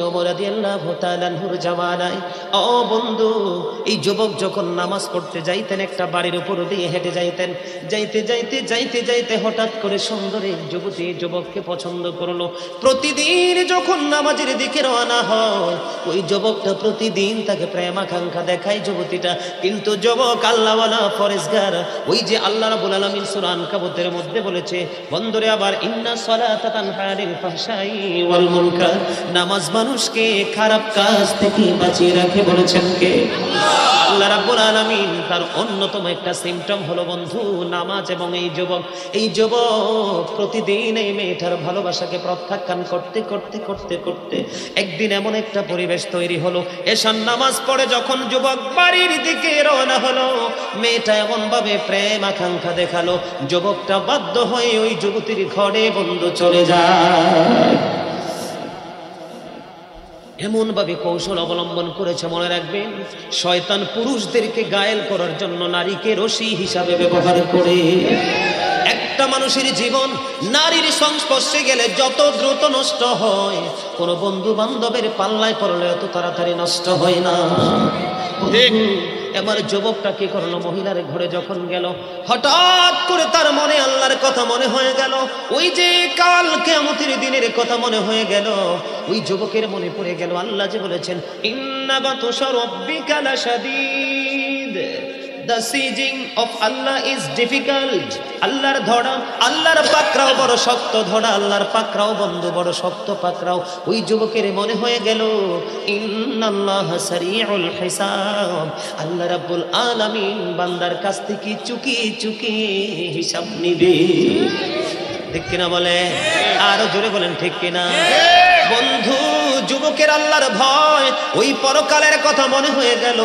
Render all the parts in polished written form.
ওমর রাদিয়াল্লাহু তাআলা আনহুর জামানায় ও বন্ধু, এই যুবক যখন নামাজ পড়তে যাইতেন একটা বাড়ির উপর দিয়ে হেঁটে যাইতেন, যাইতে যাইতে যাইতে যাইতে হঠাৎ করে সুন্দর এক যুবতী যুবককে পছন্দ করলো। প্রতিদিন যখন নামাজের দিকে রওনা হয় ওই যুবকটা প্রতিদিন তাকে প্রেম আকাঙ্ক্ষা দেখায় যুবতীটা, কিন্তু যুবক আল্লাহওয়ালা ফরেজগার, ওই যে আল্লাহ রাব্বুল আলামিন সূরা আনকাবুতের মধ্যে বলেছে বন্ধুরে আবার ইন্না সলাতা তানহা আনিল ফাহশাই ওয়াল মুনকার, নামাজ মানুষকে খারাপ কাজ থেকে বাঁচিয়ে রাখে বলেছেন কে? আল্লাহ রাব্বুল আলামিন। তার অন্যতম একটা সিম্পটম হলো বন্ধু নামাজ। এবং এই যুবক প্রতিদিন এই মেয়েটার ভালোবাসাকে প্রত্যাখ্যান করতে করতে করতে করতে একদিন এমন একটা পরিবেশ তৈরি হলো, এশার নামাজ পড়ে যখন যুবক বাড়ির দিকে রওনা হলো, মেয়েটা এমন ভাবে প্রেম আকাঙ্ক্ষা দেখালো, যুবকটা বাধ্য হয়ে ওই যুবতীর ঘরে বন্ধু চলে যায়। এমন ভাবে কৌশল অবলম্বন করেছে, মনে রাখবেন শয়তান পুরুষদেরকে ঘায়েল করার জন্য নারীকে রশি হিসাবে ব্যবহার করে। একটা মানুষের জীবন নারীর সংস্পর্শে গেলে যত দ্রুত নষ্ট হয়, কোন বন্ধু বান্ধবের পাল্লায় পড়লে এত তাড়াতাড়ি নষ্ট হয় না। এবার যুবকটা কি করলো, মহিলার ঘরে যখন গেল হঠাৎ করে তার মনে আল্লাহর কথা মনে হয়ে গেল, ওই যে কাল কিয়ামতের দিনের কথা মনে হয়ে গেল। ওই যুবকের মনে পড়ে গেল আল্লাহ যে বলেছেন ইন্না বাতুশা রাব্বিকা লাশাদীদ, the sieging of Allah is difficult। আল্লাহর ধরা, আল্লাহর পাকড়াও বড় শক্ত ধরা, আল্লাহর পাকড়াও বন্ধু বড় শক্ত পাকড়াও। ওই যুবকের মনে হয়ে গেল ইন্নাল্লাহা সারিউল হিসাব, আল্লাহ রাব্বুল আলামিন বান্দার কাছ থেকে চুকিয়ে চুকিয়ে হিসাব নিবে। ঠিক কিনা বলে? আরো জোরে বলেন ঠিক কিনা? বন্ধু যুবকের আল্লাহর ভয়, ওই পরকালের কথা মনে হয়ে গেল।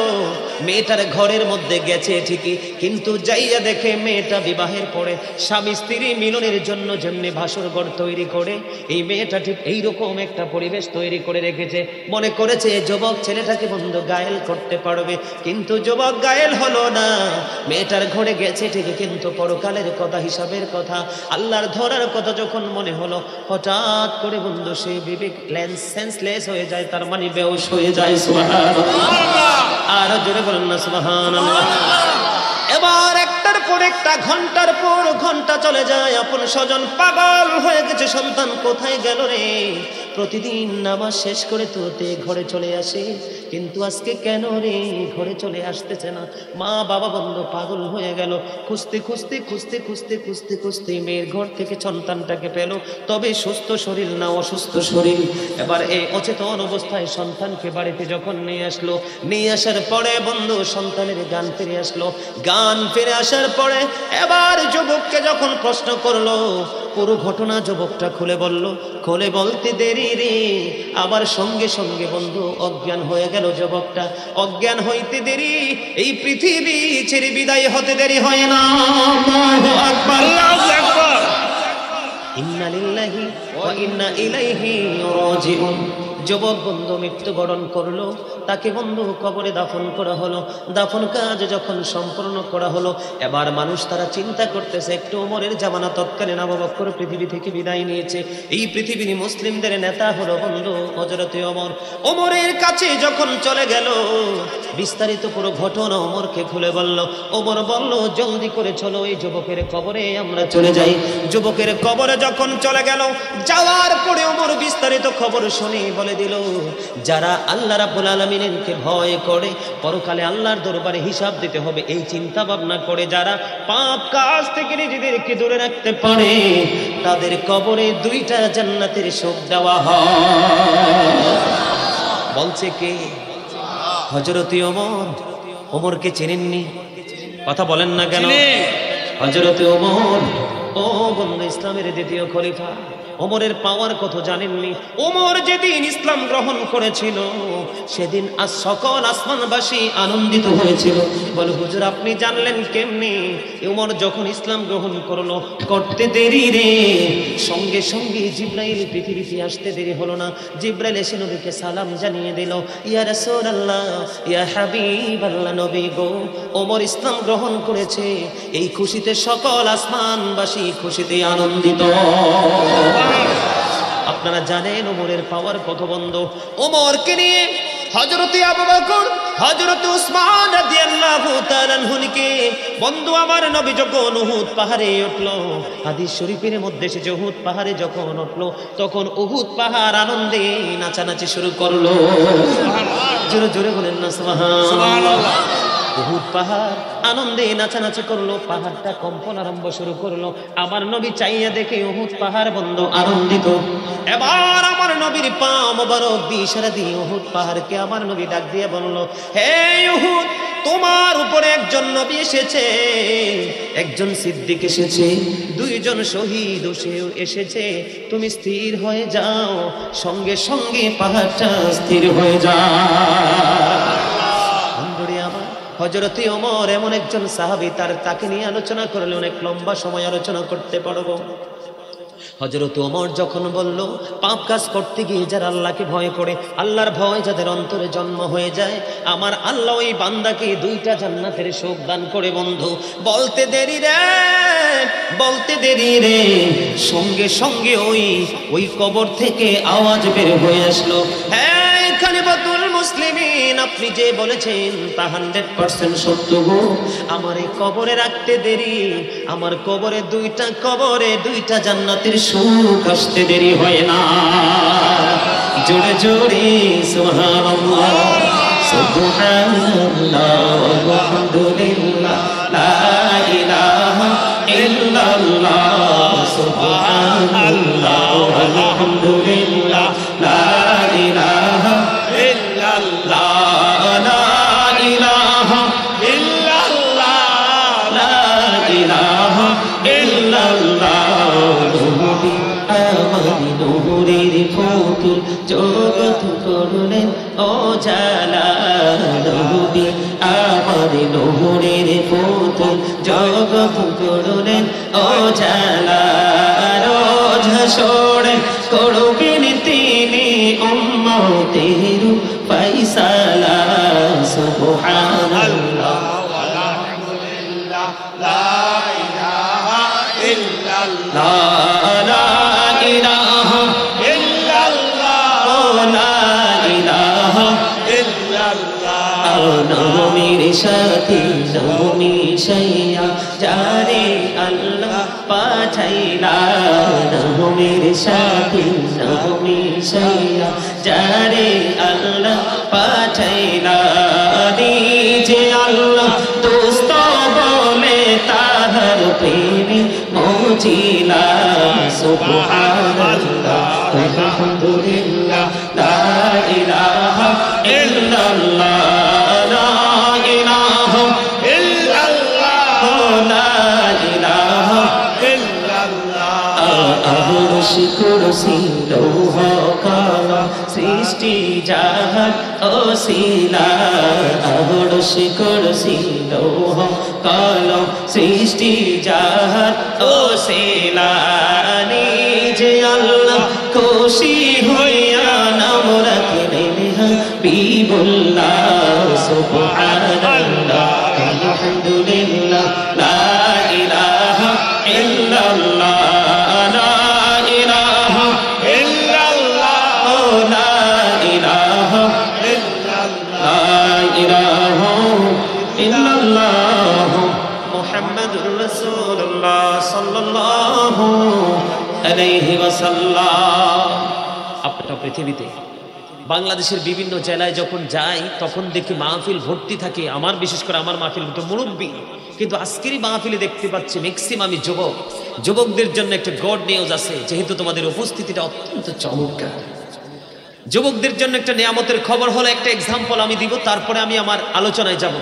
মেয়েটার ঘরের মধ্যে গেছে ঠিকই, কিন্তু যাইয়া দেখে মেয়েটা বিবাহের পরে স্বামী স্ত্রী মিলনের জন্য যেমনি ভাসর ঘর তৈরি করে, এই মেয়েটা ঠিক এইরকম একটা পরিবেশ তৈরি করে রেখেছে। মনে করেছে যুবক ছেলেটাকে বন্ধু ঘায়েল করতে পারবে, কিন্তু যুবক ঘায়েল হলো না। মেয়েটার ঘরে গেছে ঠিকই, কিন্তু পরকালের কথা, হিসাবের কথা, আল্লাহর ধরার কথা যখন মনে হলো, হঠাৎ করে বন্ধু সেই বিবেক সেন্সলেস হয়ে যায়, তার মানে বেহুশ হয়ে যায়। সুবহানাল্লাহ। আর জোরে বলেন না সুবহানাল্লাহ। এবার একটার পর একটা, ঘন্টার পর ঘন্টা চলে যায়, আপন স্বজন পাগল হয়ে গেছে, সন্তান কোথায় গেল রে? প্রতিদিন নামাজ শেষ করে তুতে ঘরে চলে আসে, কিন্তু আজকে কেন রে ঘরে চলে আসতেছে না? মা বাবা বন্ধু পাগল হয়ে গেল, খুঁজতে খুঁজতে খুঁজতে খুঁজতে খুঁজতে খুঁজতে মেয়ের ঘর থেকে সন্তানটাকে পেল, তবে সুস্থ শরীর না অসুস্থ শরীর। এবার এই অচেতন অবস্থায় সন্তানকে বাড়িতে যখন নিয়ে আসলো, নিয়ে আসার পরে বন্ধু সন্তানের গান ফিরে আসলো। গান ফিরে আসার পরে এবার যুবককে যখন প্রশ্ন করলো, পুরো ঘটনা যুবকটা খুলে বলল। খুলে বলতে দেরি রে, আবার সঙ্গে সঙ্গে বন্ধু অজ্ঞান হয়ে গেল যুবকটা। অজ্ঞান হইতে দেরি, এই পৃথিবী ছেড়ে বিদায় হতে দেরি হয় না। আল্লাহু আকবার, আল্লাহু আকবার। ইন্না লিল্লাহি ওয়া ইন্না ইলাইহি রাজিউন। যুবক বন্ধু মৃত্যুবরণ করলো, তাকে বন্ধু কবরে দাফন করা হলো। দাফন কাজ যখন সম্পূর্ণ করা হলো, এবার মানুষ তারা চিন্তা করতেছে, একটু ওমরের জামানা তৎকালীন আবু বকর পৃথিবী থেকে বিদায় নিয়েছে, এই পৃথিবীর মুসলিমদের নেতা হলো বন্ধু হযরতে ওমর। ওমরের কাছে যখন চলে গেল, বিস্তারিত পুরো ঘটনা ওমরকে খুলে বলল। ওমর বলল জলদি করে চলো, এই যুবকের কবরে আমরা চলে যাই। যুবকের কবরে যখন চলে গেল, যাওয়ার পরে ওমর বিস্তারিত খবর শুনে বলে দিল, যারা আল্লাহ রাব্বুল আলামিনকে ভয় করে, পরকালে আল্লাহর দরবারে হিসাব দিতে হবে এই চিন্তা ভাবনা করে, যারা পাপ কাজ থেকে নিজেদেরকে দূরে রাখতে পারে, তাদের কবরে 2টা জান্নাতের সুখ দেওয়া হয়। বলছে কে? হযরতে ওমর। ওমরকে চেনেননি? কথা বলেন না কেন? হযরতে ওমর, ও বন্ধু ইসলামের দ্বিতীয় খলিফা। ওমরের পাওয়ার কত জানেননি? ওমর যেদিন ইসলাম গ্রহণ করেছিল, সেদিন সকল আসমানবাসী আনন্দিত হয়েছিল। বলে হুজুর আপনি জানলেন কেমনি? ওমর যখন ইসলাম গ্রহণ করলো, করতে দেরি রে, সঙ্গে সঙ্গে জিবরাইল পৃথিবীতে আসতে দেরি হলো না। জিবরাইল এসে নবীকে সালাম জানিয়ে দিল, ইয়া রাসূলুল্লাহ, ইয়া হাবিবাল্লাহ, নবী গো, ওমর ইসলাম গ্রহণ করেছে, এই খুশিতে সকল আসমানবাসী খুশিতে আনন্দিত। আপনারা জানেন ওমরের পাওয়ার কত বন্ধ। ওমরকে নিয়ে হযরতে আবু বকর, হযরতে উসমান রাদিয়াল্লাহু তাআলা আনহুকে বন্ধু আমার নবী যখন উহুদ পাহাড়ে উঠলো, হাদিস শরীফের মধ্যে সে উহুদ পাহাড়ে যখন উঠলো তখন উহুদ পাহাড় আনন্দে নাচানাচি শুরু করলো। জোরে জোরে বলেন না সুবহানাল্লাহ। উহুদ পাহাড় আনন্দে নাচানাচি করলো, পাহাড়টা কম্পন আরম্ভ শুরু করলো। আমার নবী চাইয়া দেখে উহুদ পাহাড় বন্ধ আনন্দিত। এবার আমার নবীর পা মোবারক দিয়ে ইশারা দিয়ে উহুদ পাহাড়কে আমার নবী ডাক দিয়ে বলল, হে উহুদ, তোমার উপরে একজন নবী এসেছে, একজন সিদ্দিক এসেছে, দুইজন শহীদ এসেছে, তুমি স্থির হয়ে যাও। সঙ্গে সঙ্গে পাহাড়টা স্থির হয়ে যায়। হযরতে ওমর এমন একজন সাহাবী, তাকে নিয়ে আলোচনা করলে অনেক লম্বা সময় আলোচনা করতে পারবো। হযরত ওমর যখন বলল, পাপ কাজ করতে গিয়ে যারা আল্লাহকে ভয় করে, আল্লাহর ভয় যাদের অন্তরে জন্ম হয়ে যায়, আমার আল্লাহ ওই বান্দাকে 2টা জান্নাতের সুখ দান করে। বন্ধু বলতে দেরি রে, বলতে দেরি রে, সঙ্গে সঙ্গে ওই কবর থেকে আওয়াজ বের হয়ে আসলো, হ্যাঁ এখানে বাতুল মুসলিমিন, আপনি যে বলেছেন তা 100% সত্য গো। আমার এই কবরে রাখতে দেরি, আমার কবরে 2টা জান্নাতের সুখ আসতে দেরি হয় না। জোরে জোরে সুবহানাল্লাহ, সুবহানাল্লাহ, আলহামদুলিল্লাহ, লা ইলাহা ইল্লাল্লাহ, সুবহানাল্লাহ, আলহামদুলিল্লাহ, লা ইলাহা ইল্লাল্লাহ, লা ইলাহা ইল্লাল্লাহ, লা ইলাহা ইল্লাল্লাহ। নবী আমার নূরের পুতুল, জগৎ করলেন উজালা। নবী আমার নূরের পুতুল, জগৎ করলেন উজালা। রোজ হাসরে করবেন তিনি উম্মতের ফায়সালা। সুবহানাল্লাহ, আলহামদুলিল্লাহ, লা ইলাহা ইল্লাল্লাহ, লা ইলাহা ইল্লাল্লাহ, লা ইলাহা ইল্লাল্লাহ। নবীর সাথী নবী সাইয়া যারে আল্লাহ পাঠাইলা। নবীর সাথী নবী সাইয়া যারে আল্লাহ পাঠাইলা। নিজে আল্লাহ দোস্ত বলে তাহার প্রেমে মজিলা। সুবহানাল্লাহ, আলহামদুলিল্লাহ, লা ইলাহা ইল্লাল্লাহ, লা ইলাহা ইল্লাল্লাহ, লা ইলাহা ইল্লাল্লাহ। আরশ কুরসি লৌহ কলম সৃষ্টি জাহান ওসিলা। আরশ কুরসি লৌহ কলম সৃষ্টি জাহান ওসিলা। নিজে আল্লাহ খুশি হইয়া নাম রাখলেন হাবিবুল্লাহ। সুবহানাল্লাহ, আলহামদুলিল্লাহ, লা ইলাহা ইল্লাল্লাহ, লা ইলাহা ইল্লাল্লাহ, লা ইলাহা ইল্লাল্লাহ, লা ইলাহা ইল্লাল্লাহ, মুহাম্মাদুর রাসূলুল্লাহ সাল্লাল্লাহু আলাইহি ওয়াসাল্লাম। আপনারা পৃথিবীতে বাংলাদেশের বিভিন্ন জেলায় যখন যাই তখন দেখি মাহফিল ভর্তি থাকে। আমার বিশেষ করে আমার মাহফিল তো মুরব্বী, কিন্তু আজকেরই মাহফিলে দেখতে পাচ্ছি ম্যাক্সিমামই যুবক। যুবকদের জন্য একটা গড নিউজ আছে, যেহেতু তোমাদের উপস্থিতিটা অত্যন্ত চমৎকার। যুবকদের জন্য একটা নিয়ামতের খবর হলো, একটা এক্সাম্পল আমি দিব, তারপরে আমি আমার আলোচনায় যাব।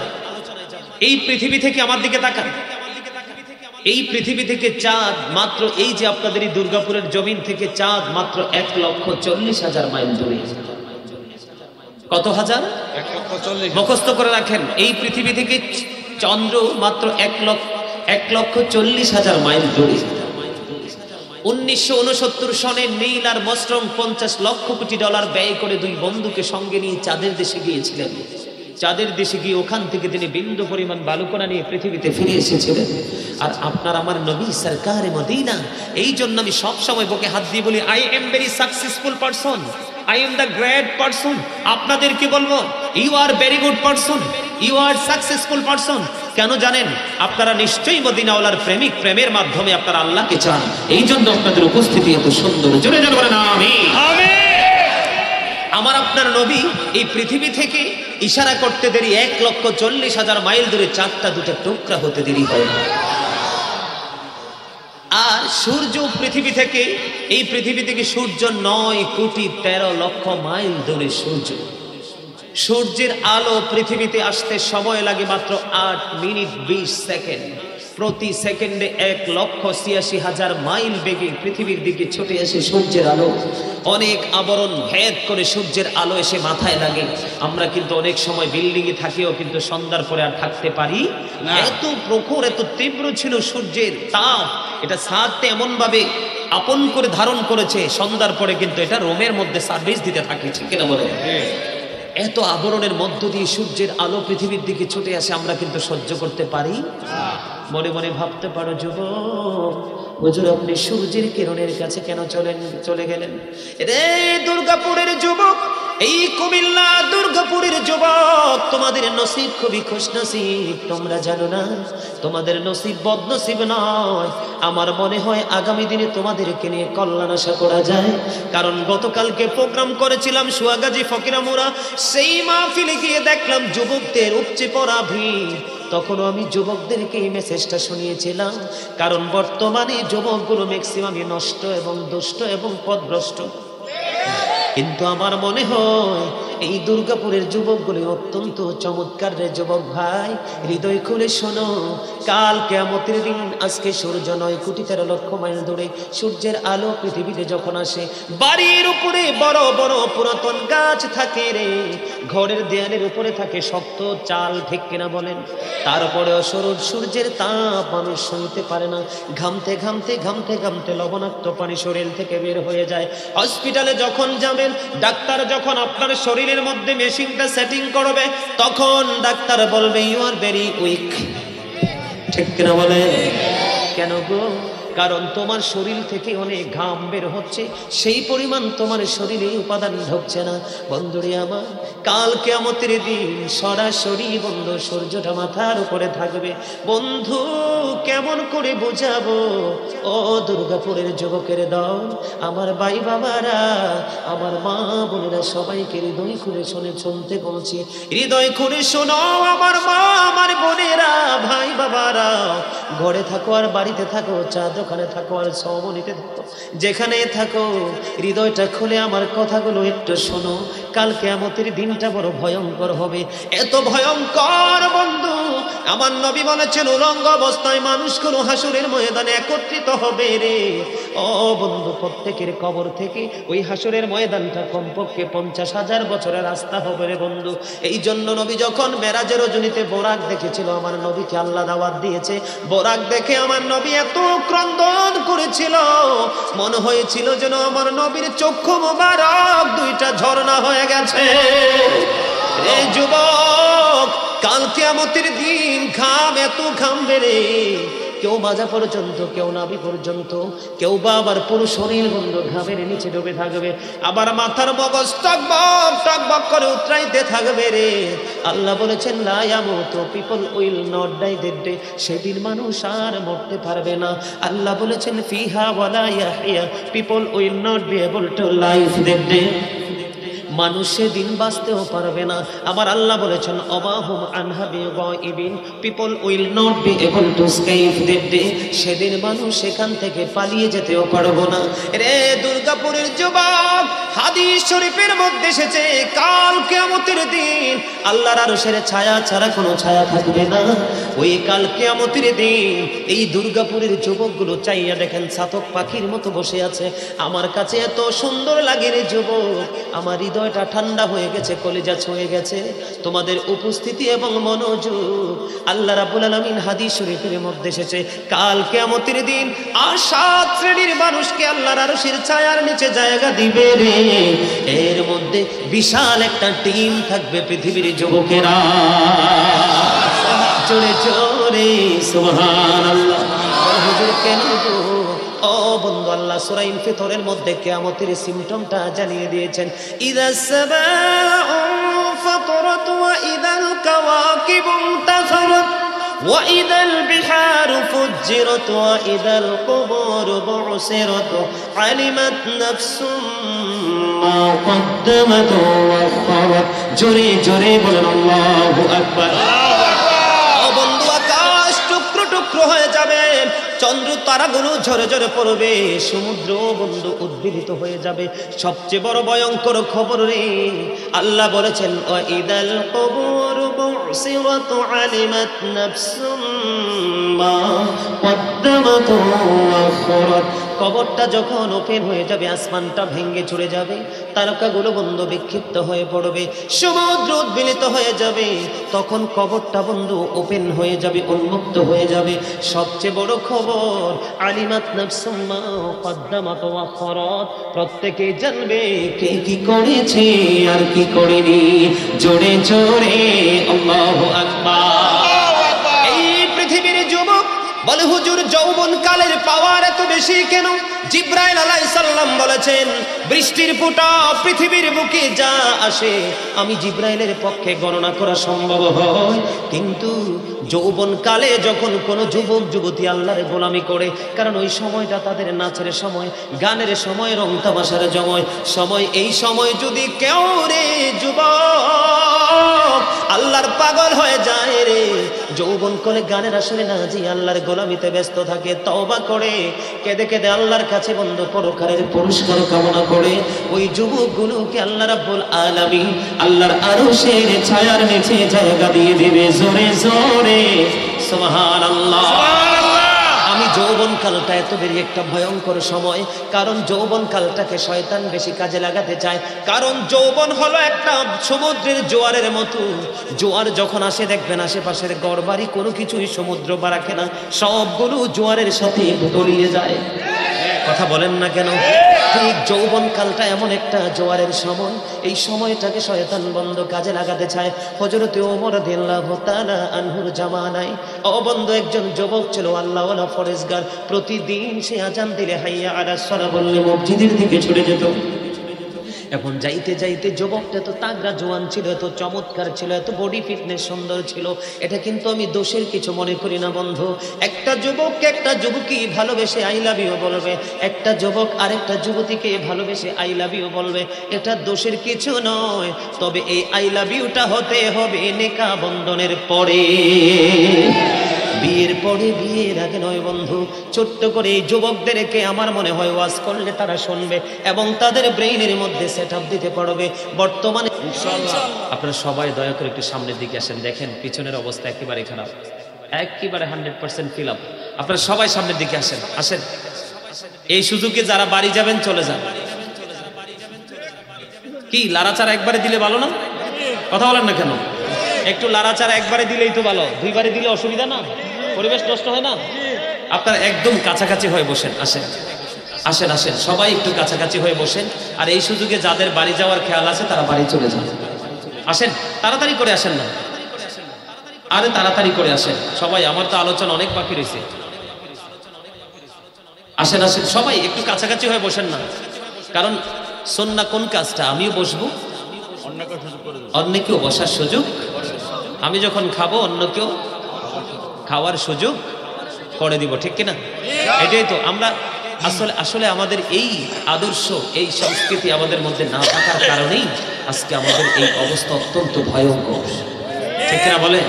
এই পৃথিবী থেকে আমার দিকে তাকান, এই পৃথিবী থেকে চাঁদ মাত্র, এই যে আপনাদের এই দুর্গাপুরের জমিন থেকে চাঁদ মাত্র 1,40,000 মাইল দূরে। কত হাজার? 1,40,000। মুখস্থ করে রাখেন, এই পৃথিবী থেকে চন্দ্র মাত্র 1,40,000 মাইল দূরে। 1969 সনে নীল আর মস্ট্রং $50 লক্ষ কোটি ব্যয় করে 2 বন্ধুকে সঙ্গে নিয়ে চাঁদের দেশে গিয়েছিলেন। চাঁদের দেশে গিয়ে ওখান থেকে তিনি বিন্দু পরিমাণ বালুকণা নিয়ে পৃথিবীতে ফিরে এসেছিলেন। আর আপনার আমার নবী সরকারে মদিনা। এই জন্য আমি সবসময় বুকে হাত দিয়ে বলি, I am very successful person, I am the great person. আপনাদেরকে বলবো, you are very good person, you are successful person. কেন জানেন? আপনারা নিশ্চয়ই মদিনাওয়ালার প্রেমিক, প্রেমের মাধ্যমে আপনারা আল্লাহকে চান। এই জন্য আপনাদের উপস্থিতি এত সুন্দর। জোরে জোরে বলেন আমিন। আমার আপনার নবী এই পৃথিবী থেকে ইশারা করতে দেরি 1,40,000 মাইল দূরে চাঁদটা দুটো টুকরা হতে দেরি হয় না। আর সূর্য পৃথিবী থেকে, এই পৃথিবী থেকে সূর্য 9,13,00,000 মাইল দূরে সূর্য। সূর্যের আলো পৃথিবীতে আসতে সময় লাগে মাত্র 8 মিনিট 20 সেকেন্ড। প্রতি সেকেন্ডে 1,86,000 মাইল বেগে পৃথিবীর দিকে ছুটে আসে সূর্যের আলো। অনেক আবরণ ভেদ করে সূর্যের আলো এসে মাথায় লাগে। আমরা কিন্তু অনেক সময় বিল্ডিং এ থাকিও কিন্তু সন্ধ্যার পরে আর থাকতে পারি না। এত প্রখর, এত তীব্র ছিল সূর্যের তাপ। এটা ছাদতে এমন ভাবে আপন করে ধারণ করেছে, সন্ধ্যার পরে কিন্তু এটা রোমের মধ্যে সার্ভিস দিতে থাকে। ঠিক কিনা বলে? এত আবরণের মধ্য দিয়ে সূর্যের আলো পৃথিবীর দিকে ছুটে আসে, আমরা কিন্তু সহ্য করতে পারি। মনে মনে ভাবতে পারো, যুবক হুজুর আপনি সূর্যের কিরণের কাছে কেন চলে গেলেন? রে দুর্গাপুরের যুবক, এই কুমিল্লা দুর্গাপুরের যুবক, তোমাদের নসিব খুবই খুশনসিব। তোমরা জানো না তোমাদের নসিব বদনসিব নয়। আমার মনে হয় আগামী দিনে তোমাদেরকে নিয়ে কল্যাণ আশা করা যায়। কারণ গতকালকে প্রোগ্রাম করেছিলাম সুয়াগাজী ফকিরামুরা, সেই মাহফিলে গিয়ে দেখলাম যুবকদের উপচে পড়া ভিড়। তখনও আমি যুবকদেরকে এই মেসেজটা শুনিয়েছিলাম, কারণ বর্তমানে যুবকগুলো ম্যাক্সিমামই নষ্ট এবং দুষ্ট এবং পথভ্রষ্ট। কিন্তু আমার মনে হয় এই দুর্গাপুরের যুবকগুলি অত্যন্ত চমৎকার রে যুবক ভাই। হৃদয় খুলে শোনো, কাল কিয়ামতের দিন আজকে সূর্য 9,13,00,000 মাইল দূরে সূর্যের আলো পৃথিবীতে যখন আসে, বাড়ির উপরে বড় বড় পুরাতন গাছ থাকে রে, ঘরের দেয়ালের উপরে থাকে শক্ত চাল। ঠিক কিনা বলেন? তারপরেও সূর্যের তাপ মানুষ সইতে পারে না। ঘামতে ঘামতে ঘামতে ঘামতে লবণাক্ত পানি শরীর থেকে বের হয়ে যায়। হসপিটালে যখন যাবেন, ডাক্তার যখন আপনার শরীরের মধ্যে মেশিনটা সেটিং করবে, তখন ডাক্তার বলবে ইউ আর ভেরি উইক। ঠিক কিনা বলে? কেন গো? কারণ তোমার শরীর থেকে অনেক ঘাম বের হচ্ছে, সেই পরিমাণ তোমার শরীরে উপাদান ঢুকছে না। বন্ধুরে আমার, কাল কিয়ামতের দিন সরাসরি বন্ধু সূর্যটা মাথার উপরে থাকবে। বন্ধু কেমন করে বোঝাবো? ও দুর্গাপুরের যুবকের দল, আমার ভাই বাবারা, আমার মা বোনেরা, সবাইকে হৃদয় খুলে শুনতে বলছি। হৃদয় খুলে শোনো আমার মা, আমার বোনেরা, ভাই বাবারা, ঘরে থাকো আর বাড়িতে থাকো, চা দোকানে থাকো আর সমনিতে থাকো, যেখানে থাকো, হৃদয়টা খুলে আমার কথাগুলো একটু শোনো। কাল কিয়ামতের দিনটা বড় ভয়ঙ্কর হবে। এত ভয়ঙ্কর বন্ধু, আমার নবী বলেছেন উলঙ্গ অবস্থায় মানুষগুলো হাসরের ময়দানে একত্রিত হবে রে। ও বন্ধু, প্রত্যেকের কবর থেকে ওই হাসরের ময়দানটা কমপক্ষে 50,000 বছরের রাস্তা হবে রে বন্ধু। এই জন্য নবী যখন মেরাজের রজনীতে বোরাক দেখেছিল, আমার নবীকে আল্লাহ দাওয়াত দিয়েছে, বোরাক দেখে আমার নবী এত ক্রন্দন করেছিল, মনে হয়েছিল যেন আমার নবীর চক্ষু মোবারক দুইটা ঝর্ণা হয়ে গেছে। এই যুবক, কাল কিয়ামতের দিন ঘাম এত ঘামবে রে, কেউ মাজা পর্যন্ত, কেউ নাভি পর্যন্ত, কেউ বা আবার পুরো শরীর বন্ধু ঘামের নিচে ডুবে থাকবে, আবার মাথার মগজ টকবক টকবক করে উতরাইতে থাকবে রে। আল্লাহ বলেছেন লা ইয়ামুতু, people will not die that day, সেদিন মানুষ আর মরতে পারবে না। আল্লাহ বলেছেন ফিহা ওয়ালা ইয়াহইয়া, people will not be able to live that day, মানুষ সেদিন বাঁচতেও পারবে না। আবার আল্লাহ বলেছেন অবাহুম আনহা বিগাইবিন, people will not be able to escape that day, সেদিন মানুষ সেখান থেকে পালিয়ে যেতেও পারবো না রে। দুর্গাপুরের যুবক, হাদিস শরীফের মধ্যে এসেছে কাল কিয়ামতের দিন আল্লাহর আরশের ছায়া ছাড়া কোনো ছায়া থাকবে না। ওই কাল কিয়ামতের দিন এই দুর্গাপুরের যুবকগুলো চাইয়া দেখেন চাতক পাখির মতো বসে আছে। আমার কাছে এত সুন্দর লাগে রে যুবক, আমার হৃদয় হৃদয়টা ঠান্ডা হয়ে গেছে, কলিজা ছুঁয়ে গেছে তোমাদের উপস্থিতি এবং মনোযোগ। আল্লাহ রাব্বুল আলামিন হাদিস শরীফের মধ্যে এসেছে, কাল কিয়ামতের দিন আর 7 শ্রেণীর মানুষকে আল্লাহর আরশের ছায়ার নিচে জায়গা দিবে রে। এর মধ্যে বিশাল একটা টিম থাকবে পৃথিবীর যুবকেরা। জোরে জোরে সুবহানাল্লাহ। হুজুর কেন গো? ও বন্ধু, আল্লাহ সূরা ইনফিতরের মধ্যে কিয়ামতের সিম্পটমটা জানিয়ে দিয়েছেন। ইযাস সামাউ ফাতরাত ওয়া ইযাল কাওয়াকিবু ইনতাসারাত ওয়া ইযাল বিহারু ফুজ্জিরাত ওয়া ইযাল কুবুরু বু'সিরাত আলিমাত নাফসুম মা কদ্দামাত ওয়া আখারাত। জোরে জোরে বলেন আল্লাহু আকবার। টুকরো হয়ে যাবে, চন্দ্র তারাগুলো ঝরে ঝরে পড়বে, সমুদ্র বন্ধু উদ্বেলিত হয়ে যাবে। সবচেয়ে বড় ভয়ঙ্কর খবর রে, আল্লাহ বলেছেন ওয়াইদাল কুবুরু বু'সিরাত আলিমাত নাফসুম মা কদ্দামাত ওয়া আখারাত। কবরটা যখন ওপেন হয়ে যাবে, আসমানটা ভেঙে চলে যাবে, তারকাগুলো বন্ধু বিক্ষিপ্ত হয়ে পড়বে, সমুদ্র উদ্বেলিত হয়ে যাবে, তখন কবরটা বন্ধু ওপেন হয়ে যাবে, উন্মুক্ত হয়ে যাবে। সবচেয়ে বড় খবর আলিমাত নাফসুম মা কদ্দামাত ওয়া আখারাত। প্রত্যেকে জানবে কে কি করেছে আর কি করেনি। জোরে জোরে আল্লাহু আকবার। এই পৃথিবীর যুবক বলে হুজুর যৌবন কালের পাওয়ার এত বেশি কেন? জিবরাইল আলাইহিস সালাম বলেছেন, বৃষ্টির ফোঁটা পৃথিবীর বুকে যা আসে আমি জিবরাইলের পক্ষে গণনা করা সম্ভব হয়, কিন্তু যৌবন কালে যখন কোনো যুবক যুবতী আল্লাহর গোলামি করে, কারণ ওই সময়টা তাদের নাচের সময়, গানের সময়, রং তামাশার সময়, এই সময় যদি কেউ রে যুবক আল্লাহর পাগল হয়ে যায় রে, যৌবন কালে গানের আসলে না যে আল্লাহর গোলামিতে ব্যস্ত থাকে, তওবা করে কেঁদে কেঁদে আল্লাহর কাছে বন্ধু পরকালের পুরস্কার কামনা করে, ওই যুবকগুলোকে আল্লাহ রাব্বুল আলামিন আল্লাহর আরশের ছায়ার নিচে জায়গা দিয়ে দিবে। জোরে জোরে সুবহানাল্লাহ। আমি যৌবন কালটা এত বেশি একটা ভয়ঙ্কর সময়, কারণ যৌবন কালটাকে শয়তান বেশি কাজে লাগাতে চায়। কারণ যৌবন হলো একটা সমুদ্রের জোয়ারের মতো, জোয়ার যখন আসে দেখবেন আশেপাশের ঘরবাড়ি কোনো কিছুই সমুদ্র বা রাখে না, সবগুলো জোয়ারের সাথে তলিয়ে যায়। কথা বলেন না কেন? ঠিক যৌবন কালটা এমন একটা জোয়ারের সময়, এই সময়টাকে শয়তান বন্ধ কাজে লাগাতে চায়। হযরত ওমর রাদিয়াল্লাহু তাআলা আনহুর জামানায় ও বন্ধু একজন যুবক ছিল, আল্লাহওয়ালা ফরেজগার, প্রতিদিন সে আজান দিলে হাইয়া আলাস সালাহ বললে মসজিদের দিকে ছুটে যেত। এখন যাইতে যাইতে যুবকটা তো তাগড়া জোয়ান ছিল, এত চমৎকার ছিল, এত বডি ফিটনেস সুন্দর ছিল, এটা কিন্তু আমি দোষের কিছু মনে করি না বন্ধু। একটা যুবককে একটা যুবতী ভালোবেসে আই লাভ ইউ বলবে, একটা যুবক আরেকটা যুবতীকে ভালোবেসে আই লাভ ইউ বলবে, এটা দোষের কিছু নয়। তবে এই আই লাভ ইউটা হতে হবে নেকা বন্ধনের পরে, বিয়ের পরে, বিয়ের আগে নয় বন্ধু। ছোট্ট করে এই যুবকদেরকে আমার মনে হয় ওয়াজ করলে তারা শুনবে এবং তাদের ব্রেইনের মধ্যে সেট আপ দিতে পারবে। বর্তমানে ইনশাআল্লাহ আপনারা সবাই দয়া করে একটু সামনের দিকে আসেন, দেখেন পিছনের অবস্থা একেবারে খারাপ, একেবারে 100% ফিল আপ। আপনারা সবাই সামনের দিকে আসেন, আসেন। এই সুযোগে যারা বাড়ি যাবেন চলে যান। কি লাড়াচাড়া একবারে দিলে ভালো না? কথা বলেন না কেন? একটু লাড়াচাড়া একবারে দিলেই তো ভালো, দুইবারে দিলে অসুবিধা না? পরিবেশ নষ্ট হয় না? আপনারা একদম কাছাকাছি হয়ে বসেন, আসেন আসেন আসেন, সবাই একটু কাছাকাছি হয়ে বসেন। আর এই সুযোগে যাদের বাড়ি যাওয়ার খেয়াল আছে তারা বাড়ি চলে যান। আসেন, তাড়াতাড়ি করে আসেন না, আরে তাড়াতাড়ি করে আসেন সবাই, আমার তো আলোচনা অনেক বাকি রয়েছে। আসেন আসেন সবাই একটু কাছাকাছি হয়ে বসেন না, কারণ সুন্নাহ কোন কাজটা আমিও বসবো, অন্য কেউ বসার সুযোগ, আমি যখন খাবো অন্য কেউ খাওয়ার সুযোগ করে দিব, ঠিক কিনা? এটাই তো আমরা আসলে আমাদের এই আদর্শ, এই সংস্কৃতি আমাদের মধ্যে না থাকার কারণেই আজকে আমাদের এই অবস্থা অত্যন্ত ভয়ঙ্কর, ঠিক কিনা বলেন?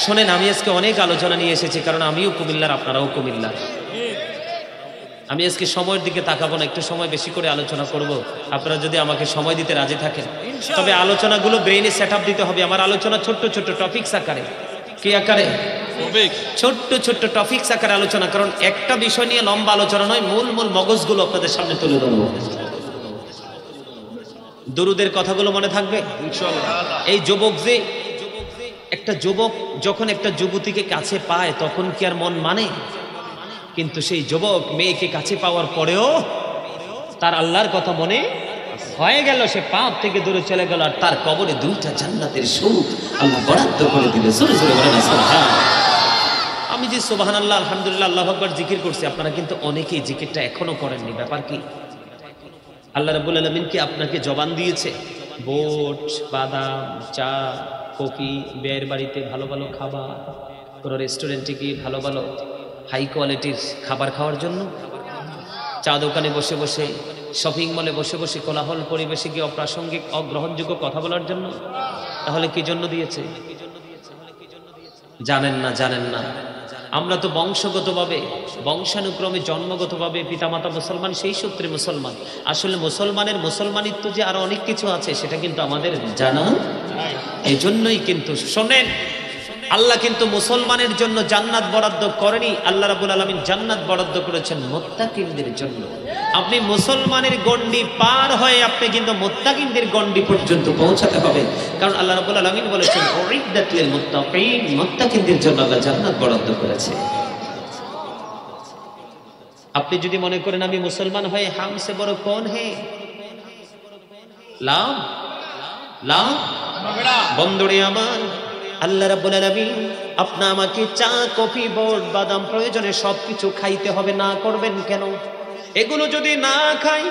শোনেন, আমি আজকে অনেক আলোচনা নিয়ে এসেছি, কারণ আমিও কুমিল্লার, আপনারাও কুমিল্লার। আমি আজকে সময়ের দিকে তাকাবো না, একটু সময় বেশি করে আলোচনা করব, আপনারা যদি আমাকে সময় দিতে রাজি থাকেন। তবে আলোচনাগুলো ব্রেইনে সেট আপ দিতে হবে। আমার আলোচনা ছোট্ট ছোট্ট টপিকস আকারে, কি আকারে? ছোট্ট ছোট্ট টপিকস আকারে আলোচনা, কারণ একটা বিষয় নিয়ে লম্বা আলোচনা নয়, মূল মূল মগজগুলো আপনাদের সামনে তুলে ধরবো। দরুদের কথাগুলো মনে থাকবে ইনশাআল্লাহ। এই যুবক যে একটা যুবক যখন একটা যুবতীকে কাছে পায় তখন কি আর মন মানে? কিন্তু সেই যুবক মেয়েকে কাছে পাওয়ার পরেও তার আল্লাহর কথা মনে হয়ে গেল, সে পাপ থেকে দূরে চলে গেল, আর তার কবরে 2টা জান্নাতের সুখ আল্লাহ বরাদ্দ করে দিল। জোরে জোরে বলেন সুবহান। আমি যে সুবহানাল্লাহ আলহামদুলিল্লাহ আল্লাহু আকবার জিকির করছি, আপনারা কিন্তু অনেকেই জিকিরটা এখনো করেননি। ব্যাপার কি? আল্লাহ রাব্বুল আলামিন কি আপনাকে জবান দিয়েছে? বোট, বাদাম, চা, কফি, বিয়ের বাড়িতে ভালো ভালো খাবার, কোনো রেস্টুরেন্টে গিয়ে ভালো ভালো হাই কোয়ালিটির খাবার খাওয়ার জন্য? চা দোকানে বসে বসে, শপিং মলে বসে বসে কোলাহল পরিবেশে গিয়ে অপ্রাসঙ্গিক অগ্রহণযোগ্য কথা বলার জন্য? তাহলে কি জন্য দিয়েছে? জানেন না, জানেন না। আমরা তো বংশগতভাবে বংশানুক্রমে জন্মগতভাবে পিতামাতা মুসলমান, সেই সূত্রে মুসলমান। আসলে মুসলমানিত্ব যে আরো অনেক কিছু আছে সেটা কিন্তু আমাদের জানা। এই জন্যই কিন্তু শোনেন, আল্লাহ কিন্তু মুসলমানের জন্য জান্নাত বরাদ্দ করেনি। আল্লাহ রাব্বুল আলামিন জান্নাত বরাদ্দ করেছেন মুত্তাকিনদের জন্য। আপনি মুসলমানের গণ্ডি পার হয়ে আপনি কিন্তু মুত্তাকিনদের গণ্ডি পর্যন্ত পৌঁছাতে হবে, কারণ আল্লাহ রাব্বুল আলামিন বলেছেন উইদ্দাত লিল মুত্তাকিন, মুত্তাকিনদের জন্য আল্লাহ জান্নাত বরাদ্দ করেছে। আপনি যদি মনে করেন আমি মুসলমান হয়ে হামসে বড় কোন হে, লাভ লাভ বন্ধুরে আমার, আল্লাহ রাব্বুল আলামিন আপনি আমাকে চা, কফি, বোট, বাদাম প্রয়োজনে সবকিছু খাইতে হবে, না করবেন কেন? এগুলো যদি না খাই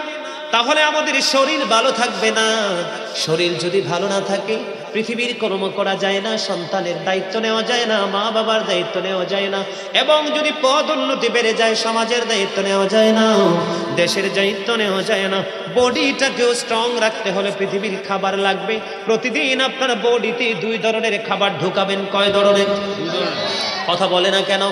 তাহলে আমাদের শরীর ভালো থাকবে না। শরীর যদি ভালো না থাকে পৃথিবীর কর্ম করা যায় না, সন্তানের দায়িত্ব নেওয়া যায় না, মা বাবার দায়িত্ব নেওয়া যায় না, এবং যদি পদোন্নতি বেড়ে যায় সমাজের দায়িত্ব নেওয়া যায় না, দেশের দায়িত্ব নেওয়া যায় না। বডিটাকেও স্ট্রং রাখতে হলে পৃথিবীর খাবার লাগবে। প্রতিদিন আপনার বডিতে 2 ধরনের খাবার ঢুকাবেন। কয় ধরনের? কথা বলে না কেন?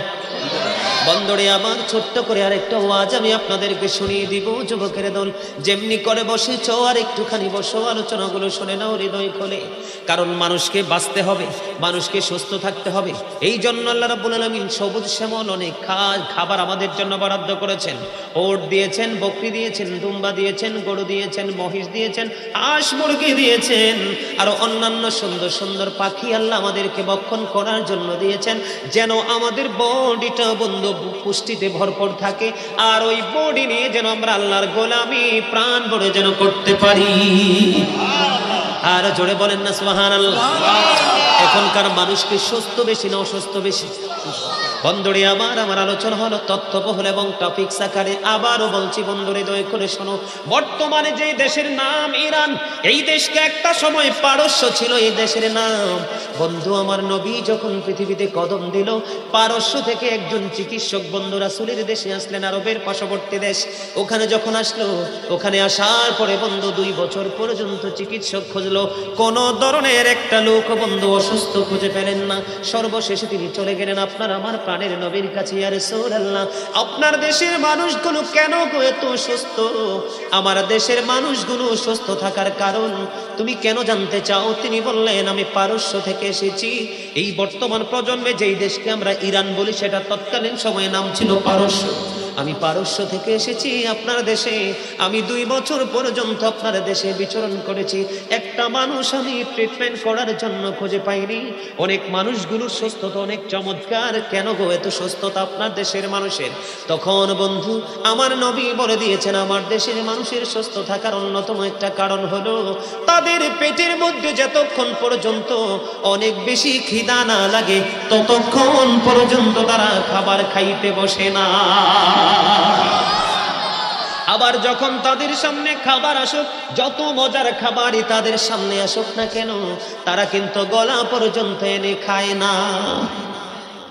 বন্ধুরে আমার, ছোট্ট করে আরেকটা ওয়াজ আমি আপনাদেরকে শুনিয়ে দিব। যুবকের দল যেমনি করে বসেছো আর একটুখানি বসো, আলোচনাগুলো শুনে নাও হৃদয় খোলে। কারণ মানুষকে বাঁচতে হবে, মানুষকে সুস্থ থাকতে হবে। এই জন্য আল্লাহ রাব্বুল আলামিন সবুজ শ্যামল অনেক খাবার আমাদের জন্য বরাদ্দ করেছেন। ওট দিয়েছেন, বকরি দিয়েছেন, দুম্বা দিয়েছেন, গরু দিয়েছেন, মহিষ দিয়েছেন, হাঁস মুরগি দিয়েছেন, আর অন্যান্য সুন্দর সুন্দর পাখি আল্লাহ আমাদেরকে ভক্ষণ করার জন্য দিয়েছেন, যেন আমাদের বডিটা বন্ধু পুষ্টিতে ভরপুর থাকে, আর ওই বডি নিয়ে যেন আমরা আল্লাহর গোলামি প্রাণ ভরে যেন করতে পারি। আর জোরে বলেন না সুবহানাল্লাহ। এখনকার মানুষকে সুস্থ বেশি না অসুস্থ বেশি? বন্ধুরে আমার আলোচনা হলো তথ্যবহুল এবং টপিকস আকারে। আবারও বলছি বন্ধুরে, দয়া করে শোনো। বর্তমানে যে দেশের নাম ইরান, এই দেশকে একটা সময় পারস্য ছিল এই দেশের নাম। বন্ধু আমার, নবী যখন পৃথিবীতে কদম দিল, পারস্য থেকে একজন চিকিৎসক বন্ধু রাসূলের দেশে আসলেন, আরবের পার্শ্ববর্তী দেশ। ওখানে যখন আসলো, ওখানে আসার পরে বন্ধু 2 বছর পর্যন্ত চিকিৎসক খুঁজলো, কোন ধরনের একটা লোক বন্ধু অসুস্থ খুঁজে পেলেন না। সর্বশেষে তিনি চলে গেলেন আপনার আমার প্রাণের নবীর কাছে। ইয়া রাসূলুল্লাহ, আপনার দেশের মানুষগুলো কেন এত সুস্থ? আমার দেশের মানুষগুলো সুস্থ থাকার কারণ তুমি কেন জানতে চাও? তিনি বললেন, আমি পারস্য থেকে এসেছি। এই বর্তমান প্রজন্মে যেই দেশকে আমরা ইরান বলি, সেটা তৎকালীন সময়ে নাম ছিল পারস্য। আমি পারস্য থেকে এসেছি আপনার দেশে। আমি 2 বছর পর্যন্ত আপনার দেশে বিচরণ করেছি। একটা মানুষ আমি ট্রিটমেন্ট করার জন্য খুঁজে পাইনি। অনেক মানুষগুলোর সুস্থতা অনেক চমৎকার, কেন গো এত সুস্থতা আপনার দেশের মানুষের? তখন বন্ধু আমার নবী বলে দিয়েছেন, আমার দেশের মানুষের সুস্থ থাকার অন্যতম একটা কারণ হলো তাদের পেটের মধ্যে যতক্ষণ পর্যন্ত অনেক বেশি খিদা না লাগে ততক্ষণ পর্যন্ত তারা খাবার খাইতে বসে না। আবার যখন তাদের সামনে খাবার আসুক, যত মজার খাবারই তাদের সামনে আসুক না কেন, তারা কিন্তু গলা পর্যন্ত এনে খায় না।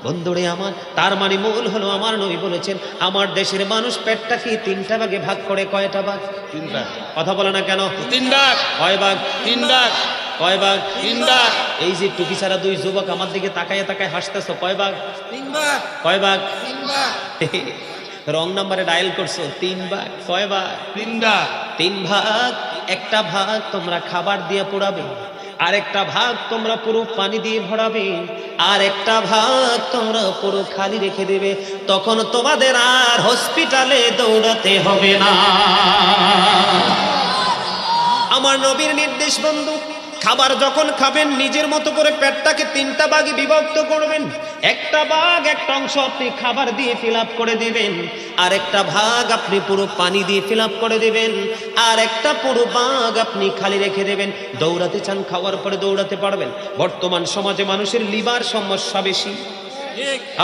বন্ধুরে আমার, তার মানে মূল হলো আমার নবী বলেছেন, আমার দেশের মানুষ পেটটাকে 3টা ভাগে ভাগ করে। কয়টা ভাগ? 3 ভাগ। কথা বলে না কেন? 3 ভাগ। কয় ভাগ? 3 ভাগ। কয় ভাগ? 3 ভাগ। এই যে টুপি ছাড়া 2 যুবক আমার দিকে তাকায় তাকায় হাসতেছো, কয় ভাগ? 3 ভাগ। কয় ভাগ? 3 ভাগ। রং নাম্বারে ডায়াল করছো। 3 ভাগ। কয় ভাগ? 3 ভাগ। 3 ভাগ। একটা ভাগ তোমরা খাবার দিয়ে পোড়াবে, আর একটা ভাগ তোমরা পুরো পানি দিয়ে ভরাবে, আর একটা ভাগ তোমরা পুরো খালি রেখে দেবে। তখন তোমাদের আর হসপিটালে দৌড়াতে হবে না। আমার নবীর নির্দেশ বন্ধু, খাবার যখন খাবেন নিজের মতো করে পেটটাকে 3টা ভাগে বিভক্ত করবেন। একটা ভাগ, একটা অংশ আপনি খাবার দিয়ে ফিল আপ করে দিবেন, আর একটা ভাগ আপনি পুরো পানি দিয়ে ফিল আপ করে দিবেন, আর একটা পুরো ভাগ আপনি খালি রেখে দেবেন। দৌড়াতে চান, খাওয়ার পরে দৌড়াতে পারবেন। বর্তমান সমাজে মানুষের লিভার সমস্যা বেশি।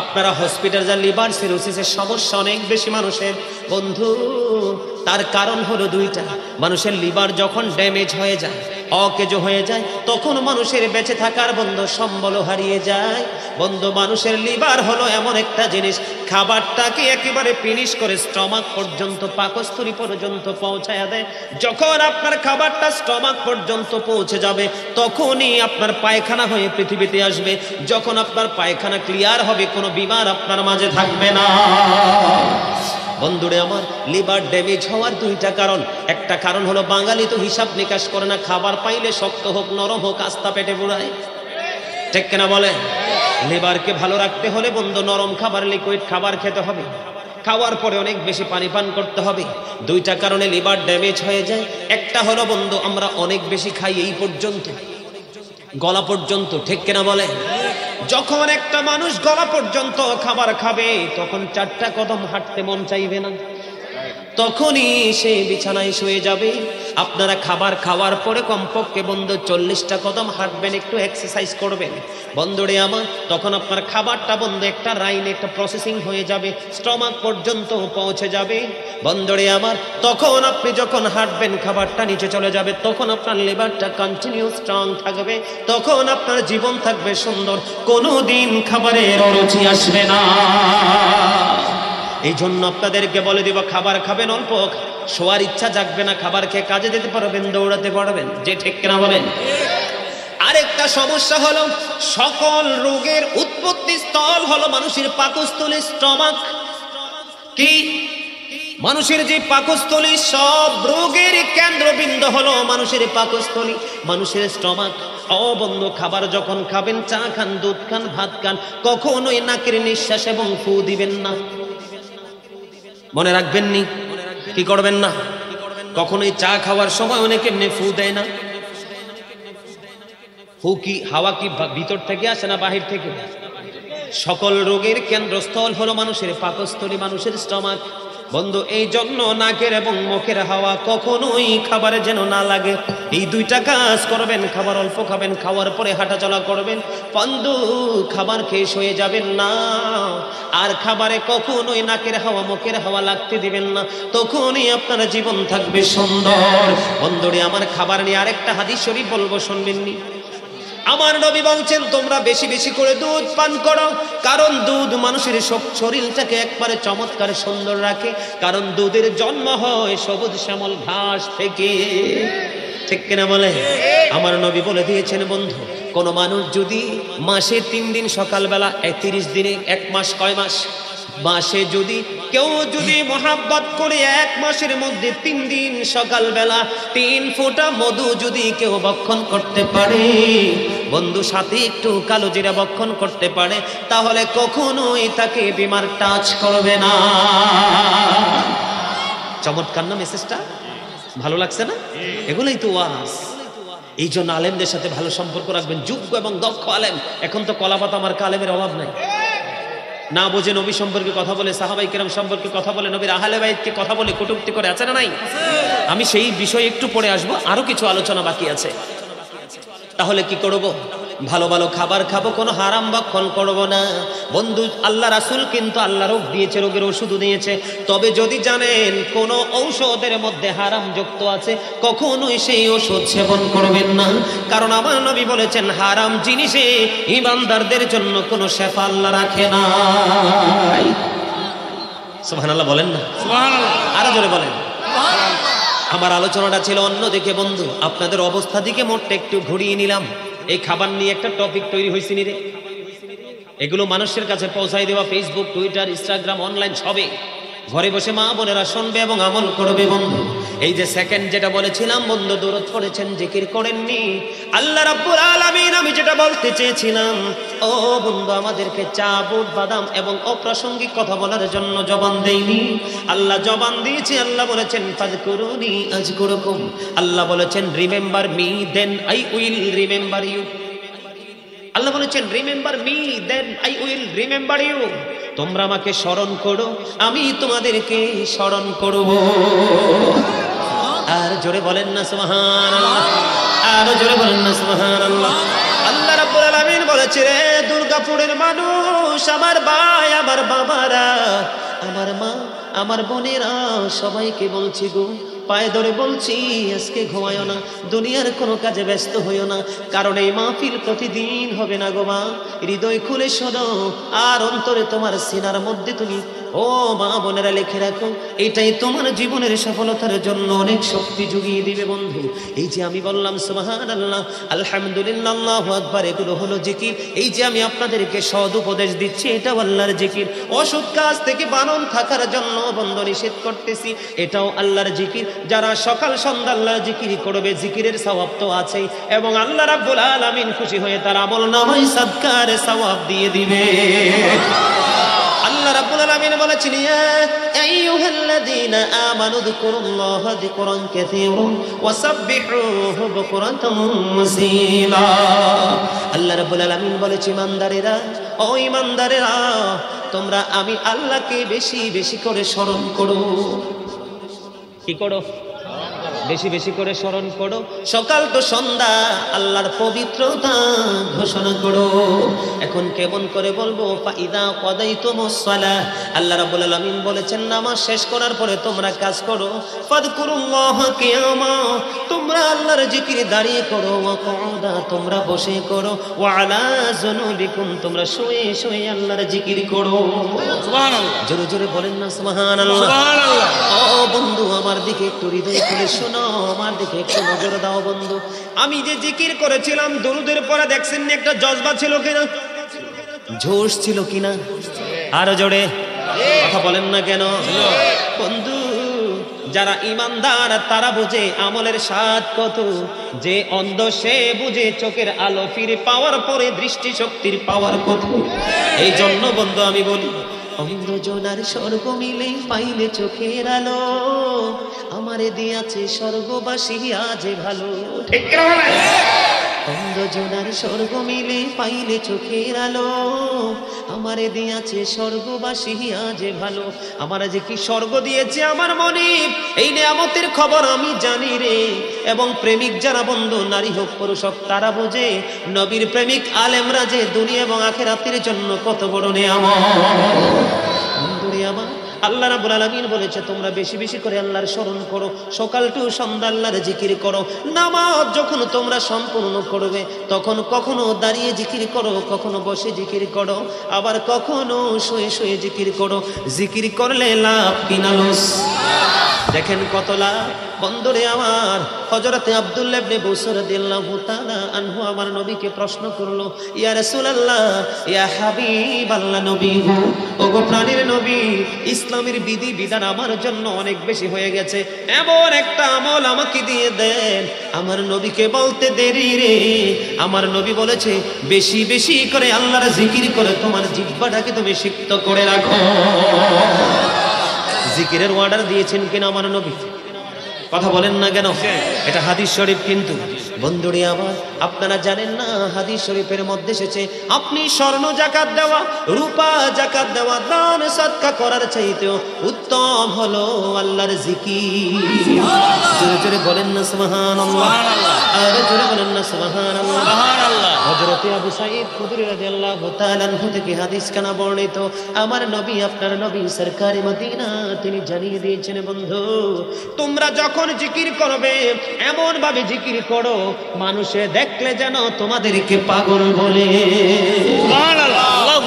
আপনারা হসপিটাল যা, লিভার সিরোসিসের সমস্যা অনেক বেশি মানুষের বন্ধু। তার কারণ হলো 2টা। মানুষের লিভার যখন ড্যামেজ হয়ে যায়, অকেজো হয়ে যায়, তখন মানুষের বেঁচে থাকার বন্ধু সম্বল হারিয়ে যায়। বন্ধু, মানুষের লিভার হলো এমন একটা জিনিস, খাবারটাকে একেবারে ফিনিশ করে স্টমাক পর্যন্ত, পাকস্থলী পর্যন্ত পৌঁছায় দেয়। যখন আপনার খাবারটা স্টমাক পর্যন্ত পৌঁছে যাবে, তখনই আপনার পায়খানা হয়ে পৃথিবীতে আসবে। যখন আপনার পায়খানা ক্লিয়ার হবে, কোনো বিমার আপনার মাঝে থাকবে না। বন্ধুরে আমার, লিভার ড্যামেজ হওয়ার 2টা কারণ। একটা কারণ হলো বাঙালি তো হিসাব নিকাশ করে না, খাবার পাইলে শক্ত হোক নরম হোক আস্তা পেটে বুড়ায়, ঠিক কিনা বলে? লিভারকে ভালো রাখতে হলে বন্ধু নরম খাবার, লিকুইড খাবার খেতে হবে, খাওয়ার পরে অনেক বেশি পানি পান করতে হবে। 2টা কারণে লিভার ড্যামেজ হয়ে যায়। একটা হলো বন্ধু, আমরা অনেক বেশি খাই এই পর্যন্ত, গলা পর্যন্ত, ঠিক কিনা বলে? যখন একটা মানুষ গলা পর্যন্ত খাবার খাবে, তখন 4টা কদম হাঁটতে মন চাইবে না, তখনই সে বিছানায় শুয়ে যাবে। আপনারা খাবার খাওয়ার পরে কমপক্ষে বন্ধু 40টা কদম হাঁটবেন, একটু এক্সারসাইজ করবেন বন্ধুরে আমার। তখন আপনার খাবারটা বন্ধু একটা রাইন, একটা প্রসেসিং হয়ে যাবে, স্টমাক পর্যন্ত পৌঁছে যাবে বন্ধুরে আমার। তখন আপনি যখন হাঁটবেন, খাবারটা নিচে চলে যাবে, তখন আপনার লিভারটা কন্টিনিউ স্ট্রং থাকবে, তখন আপনার জীবন থাকবে সুন্দর, কোনোদিন খাবারের অরুচি আসবে না। এই জন্য আপনাদেরকে বলে দিব, খাবার খাবেন অল্প, শোয়ার ইচ্ছা জাগবে না, খাবার খেয়ে কাজে যেতে পারবেন, দৌড়াতে পারবেন, যে ঠিক কিনা বলেন? আরেকটা সমস্যা হলো, সকল রোগের উৎপত্তি স্থল হলো মানুষের পাকস্থলী, স্টমাক। কি? মানুষের যে পাকস্থলী, সব রোগের কেন্দ্রবিন্দু হলো মানুষের পাকস্থলী, মানুষের স্টমাক। ও বন্ধু, খাবার যখন খাবেন, চা খান, দুধ খান, ভাত খান, কখনোই নাকের নিঃশ্বাস এবং ফু দিবেন না। মনে রাখবেন নি? কি করবেন না? কখনোই চা খাওয়ার সময় অনেকে এমনি ফু দেয় না। ফু কি, হাওয়া কি ভিতর থেকে আসে না বাহির থেকে? সকল রোগের কেন্দ্রস্থল হলো মানুষের পাকস্থলী, মানুষের স্টমাক। বন্ধু, এই জন্য নাকের এবং মুখের হাওয়া কখনোই খাবারে যেন না লাগে। এই 2টা কাজ করবেন। খাবার অল্প খাবেন, খাওয়ার পরে হাঁটাচলা করবেন বন্ধু। খাবার খেয়ে শুয়ে যাবেন না, আর খাবারে কখনোই নাকের হাওয়া মুখের হাওয়া লাগতে দিবেন না, তখনই আপনার জীবন থাকবে সুন্দর বন্ধুরে আমার। খাবার নিয়ে আরেকটা হাদিস শরীফ বলবো, শুনবেননি? আমার নবী বলছেন, তোমরা বেশি বেশি করে দুধ পান করো, কারণ দুধ মানুষের শরীরটাকে একবারে চমৎকার সুন্দর রাখে, কারণ দুধের জন্ম হয় সবুজ শ্যামল ঘাস থেকে, ঠিক কিনা বলে? আমার নবী বলে দিয়েছেন বন্ধু, কোন মানুষ যদি মাসে 3 দিন সকালবেলা, 30 দিনে 1 মাস, কয় মাস? মাসে যদি কেউ যদি মোহাব্বত করে 1 মাসের মধ্যে 3 দিন সকালবেলা 3 ফোঁটা মধু যদি কেউ ভক্ষণ করতে পারে বন্ধু, সাথে একটু কালো জিরা ভক্ষণ করতে পারে, তাহলে কখনোই তাকে বিমার টাচ করবে না। চমৎকার না মেসেজটা? ভালো লাগছে না? এগুলোই তো ওয়াজ। এই জন্য আলেমদের সাথে ভালো সম্পর্ক রাখবেন, যোগ্য এবং দক্ষ আলেম। এখন তো কলাপাতা আমার আলেমের অভাব নাই। না বুঝে নবী সম্পর্কে কথা বলে, সাহাবাই কেরাম সম্পর্কে কথা বলে, নবীর আহলে বাইতকে কথা বলে কটূক্তি করে, আছে না নাই? আমি সেই বিষয়ে একটু পরে আসবো, আরো কিছু আলোচনা বাকি আছে। তাহলে কি করব? ভালো ভালো খাবার খাবো, কোনো হারাম ভক্ষণ করব না বন্ধু। আল্লাহ রাসূল কিন্তু আল্লাহ রোগ দিয়েছে, রোগের ওষুধও দিয়েছে, তবে যদি জানেন কোন ঔষধের মধ্যে হারাম যুক্ত আছে, কখনোই সেই ওষুধ সেবন করবেন না, কারণ আমার নবী বলেছেন, হারাম জিনিসে ঈমানদারদের জন্য কোনো শেফা আল্লাহ রাখে না। সুবহানাল্লাহ বলেন না? সুবহানাল্লাহ, আরো জোরে বলেন। আমার আলোচনাটা ছিল অন্যদিকে বন্ধু, আপনাদের অবস্থা দিকে মোটটা একটু ঘুরিয়ে নিলাম। এই খাবার নিয়ে একটা টপিক তৈরি হয়েছে নি রে, এগুলো মানুষের কাছে পৌঁছাই দেওয়া, ফেসবুক, টুইটার, ইনস্টাগ্রাম, অনলাইন সবে। ঘরে বসে মা বোনেরা শুনবে এবং আমল করবে বন্ধু। এই যে সেকেন্ড যেটা বলেছিলাম বন্ধু, দরুদ পড়েছেন, জিকির করেননি। আল্লাহ রাব্বুল আলামিন আমি যেটা বলতে চেয়েছিলাম, ও বন্ধু আমাদেরকে চা বুট বাদাম এবং অপ্রাসঙ্গিক কথা বলার জন্য জবান দেয়নি। আল্লাহ জবান দিয়েছে। আল্লাহ বলেছেন ফাযকুরুনি আযকুরুকুম। আল্লাহ বলেছেন remember me then I will remember you. Allah বলেছেন remember me then I will remember you. তোমরা আমাকে স্মরণ করো, আমি তোমাদেরকে স্মরণ করব। আর জোরে বলেন না সুবহানাল্লাহ, আর জোরে বলেন না সুবহানাল্লাহ। আল্লাহ রাব্বুল আলামিন বলেছে, রে দুর্গাপুরের মানুষ, আমার ভাই, আমার বাবারা, আমার মা, আমার বোনেরা, সবাইকে বলছি গো, পায়ে ধরে বলছি, আজকে ঘুমায়ও না, দুনিয়ার কোনো কাজে ব্যস্ত হইও না, কারণ এই মাহফিল প্রতিদিন হবে না গো মা। হৃদয় খুলে শোনো, আর অন্তরে তোমার সিনার মধ্যে তুমি, ও মা বোনেরা, লিখে রাখো, এটাই তোমার জীবনের সফলতার জন্য অনেক শক্তি জুগিয়ে দিবে বন্ধু। এই যে আমি বললাম সুবহানাল্লাহ, আলহামদুলিল্লাহ, আল্লাহু আকবার, এগুলো হলো জিকির। এই যে আমি আপনাদেরকে সদ উপদেশ দিচ্ছি, এটাও আল্লাহর জিকির। অসৎ কাজ থেকে বারণ থাকার জন্য বন্ধ নিষেধ করতেছি, এটাও আল্লাহর জিকির। যারা সকাল সন্ধ্যা আল্লাহর জিকির করবে, জিকিরের সওয়াব তো আছেই, এবং আল্লাহ রাব্বুল আলামিন খুশি হয়ে তার আমলনামায় সাদকার সওয়াব দিয়ে দিবে। আল্লাহ রাব্বুল আলামিন বলেছেন, ইয়া আইয়ুহাল্লাযীনা আমানু যিকুরুল্লাহা যিকরান কাসীরান ওয়া সাব্বিহুহু বুকরাতাম ওয়াসীলা। আল্লাহ রাব্বুল আলামিন বলেছেন, ইমানদারেরা, ও ইমানদারেরা, তোমরা আমি আল্লাহকে বেশি বেশি করে স্মরণ করো। কি করো? বেশি বেশি করে স্মরণ করো। সকাল তো সন্ধ্যা আল্লাহর পবিত্রতা ঘোষণা করো। এখন কেমন করে বলবো? ফাইদা কাদাইতুমুস সালাহ, আল্লাহ রাব্বুল আলামিন বলেছেন, নামাজ শেষ করার পরে তোমরা কাজ করো। ফাযকুরুল্লাহ কিয়ামা, তোমরা আল্লাহর জিকির দাঁড়িয়ে করো। ওয়া কুউদা, তোমরা বসে করো। ওয়া আলা যুনুবিকুম, তোমরা শুয়ে শুয়ে আল্লাহর জিকির করো। সুবহানাল্লাহ, জোরে জোরে বলেন না সুবহানাল্লাহ। সুবহানাল্লাহ। ও বন্ধু, আমার দিকে একটু হৃদয় খুলে শোনো, আমার দিকে একটু নজর দাও বন্ধু। আমি যে জিকির করেছিলাম দরুদের পরে, দেখছেন একটা জজবা ছিল কিনা, জোশ ছিল কিনা? আরো জোরে কথা বলেন না কেন বন্ধু? যারা ইমানদার তারা বোঝে আমলের স্বাদ কত। যে অন্ধ সে বুঝে চোখের আলো ফিরে পাওয়ার পরে দৃষ্টি শক্তির পাওয়ার কত। এই জন্য বন্ধু আমি বলি, অন্ধজনার স্বর্গ মিলে পাইলে চোখের আলো, আমারে দিয়াছে স্বর্গবাসী আজ ভালো। ঠিক না? অন্ধজনার স্বর্গ মিলে পাইলে চোখের আলো, আমারে দিয়াছে স্বর্গবাসী আজ ভালো। আমার যে কি স্বর্গ দিয়েছে আমার মনে, এই নিয়ামতের খবর আমি জানি রে। এবং প্রেমিক যারা বন্ধু, নারী হোক পুরুষ হোক, তারা বোঝে নবীর প্রেমিক আলেমরা যে দুনিয়া এবং আখিরাতের জন্য কত বড় নিয়ামত। বন্ধুরে আমার, আল্লাহ রাব্বুল আলামিন বলেছে, তোমরা বেশি বেশি করে আল্লাহর স্মরণ করো। সকাল টু সন্ধ্যা আল্লাহর জিকির করো। নামাজ যখন তোমরা সম্পূর্ণ করবে, তখন কখনো দাঁড়িয়ে জিকির করো, কখনো বসে জিকির করো, আবার কখনো শুয়ে শুয়ে জিকির করো। জিকির করলে লাভ কিনা লস? দেখেন কত লাভ বন্ধুরে আমার। হযরতে আব্দুল্লাহ ইবনে বুসর রাদিয়াল্লাহু তাআলা আনহু আমার নবীকে প্রশ্ন করলো, ইয়া রাসূলুল্লাহ, ইয়া হাবিবাল্লাহ, নবী গো, ওগো প্রাণের নবী, ইসলামের বিধি বিধান আমার জন্য অনেক বেশি হয়ে গেছে, এমন একটা আমল আমাকে দিয়ে দেন। আমার নবীকে বলতে দেরি রে, আমার নবী বলেছে, বেশি বেশি করে আল্লাহর জিকির করে তোমার জিহ্বাটাকে তুমি সিক্ত করে রাখো। জিকিরের অর্ডার দিয়েছেন কিনা আমার নবী? কথা বলেন না কেন? এটা হাদিস শরীফ কিন্তু বন্ধুরে আমার, আপনারা জানেন না হাদিস শরীফের মধ্যে এসেছে, আপনি স্বর্ণ যাকাত দেওয়া, রূপা যাকাত দেওয়া, দান সদকা করার চাইতেও উত্তম হলো আল্লাহর জিকির। জোরে জোরে বলেন না সুবহানাল্লাহ, আর জোরে বলেন না সুবহানাল্লাহ। সুবহানাল্লাহ। হযরত আবু সাঈদ খুদরি রাদিয়াল্লাহু তাআলা আনহু থেকে হাদিস কানা বর্ণিত, আমার নবী, আপনার নবী সরকারে মদিনা, তিনি জানিয়ে দিয়েছেন, বন্ধু তোমরা যখন জিকির করবে এমন ভাবে জিকির করো, মানুষে দেখলে যেন তোমাদেরকে পাগল বলে। সুবহানাল্লাহ।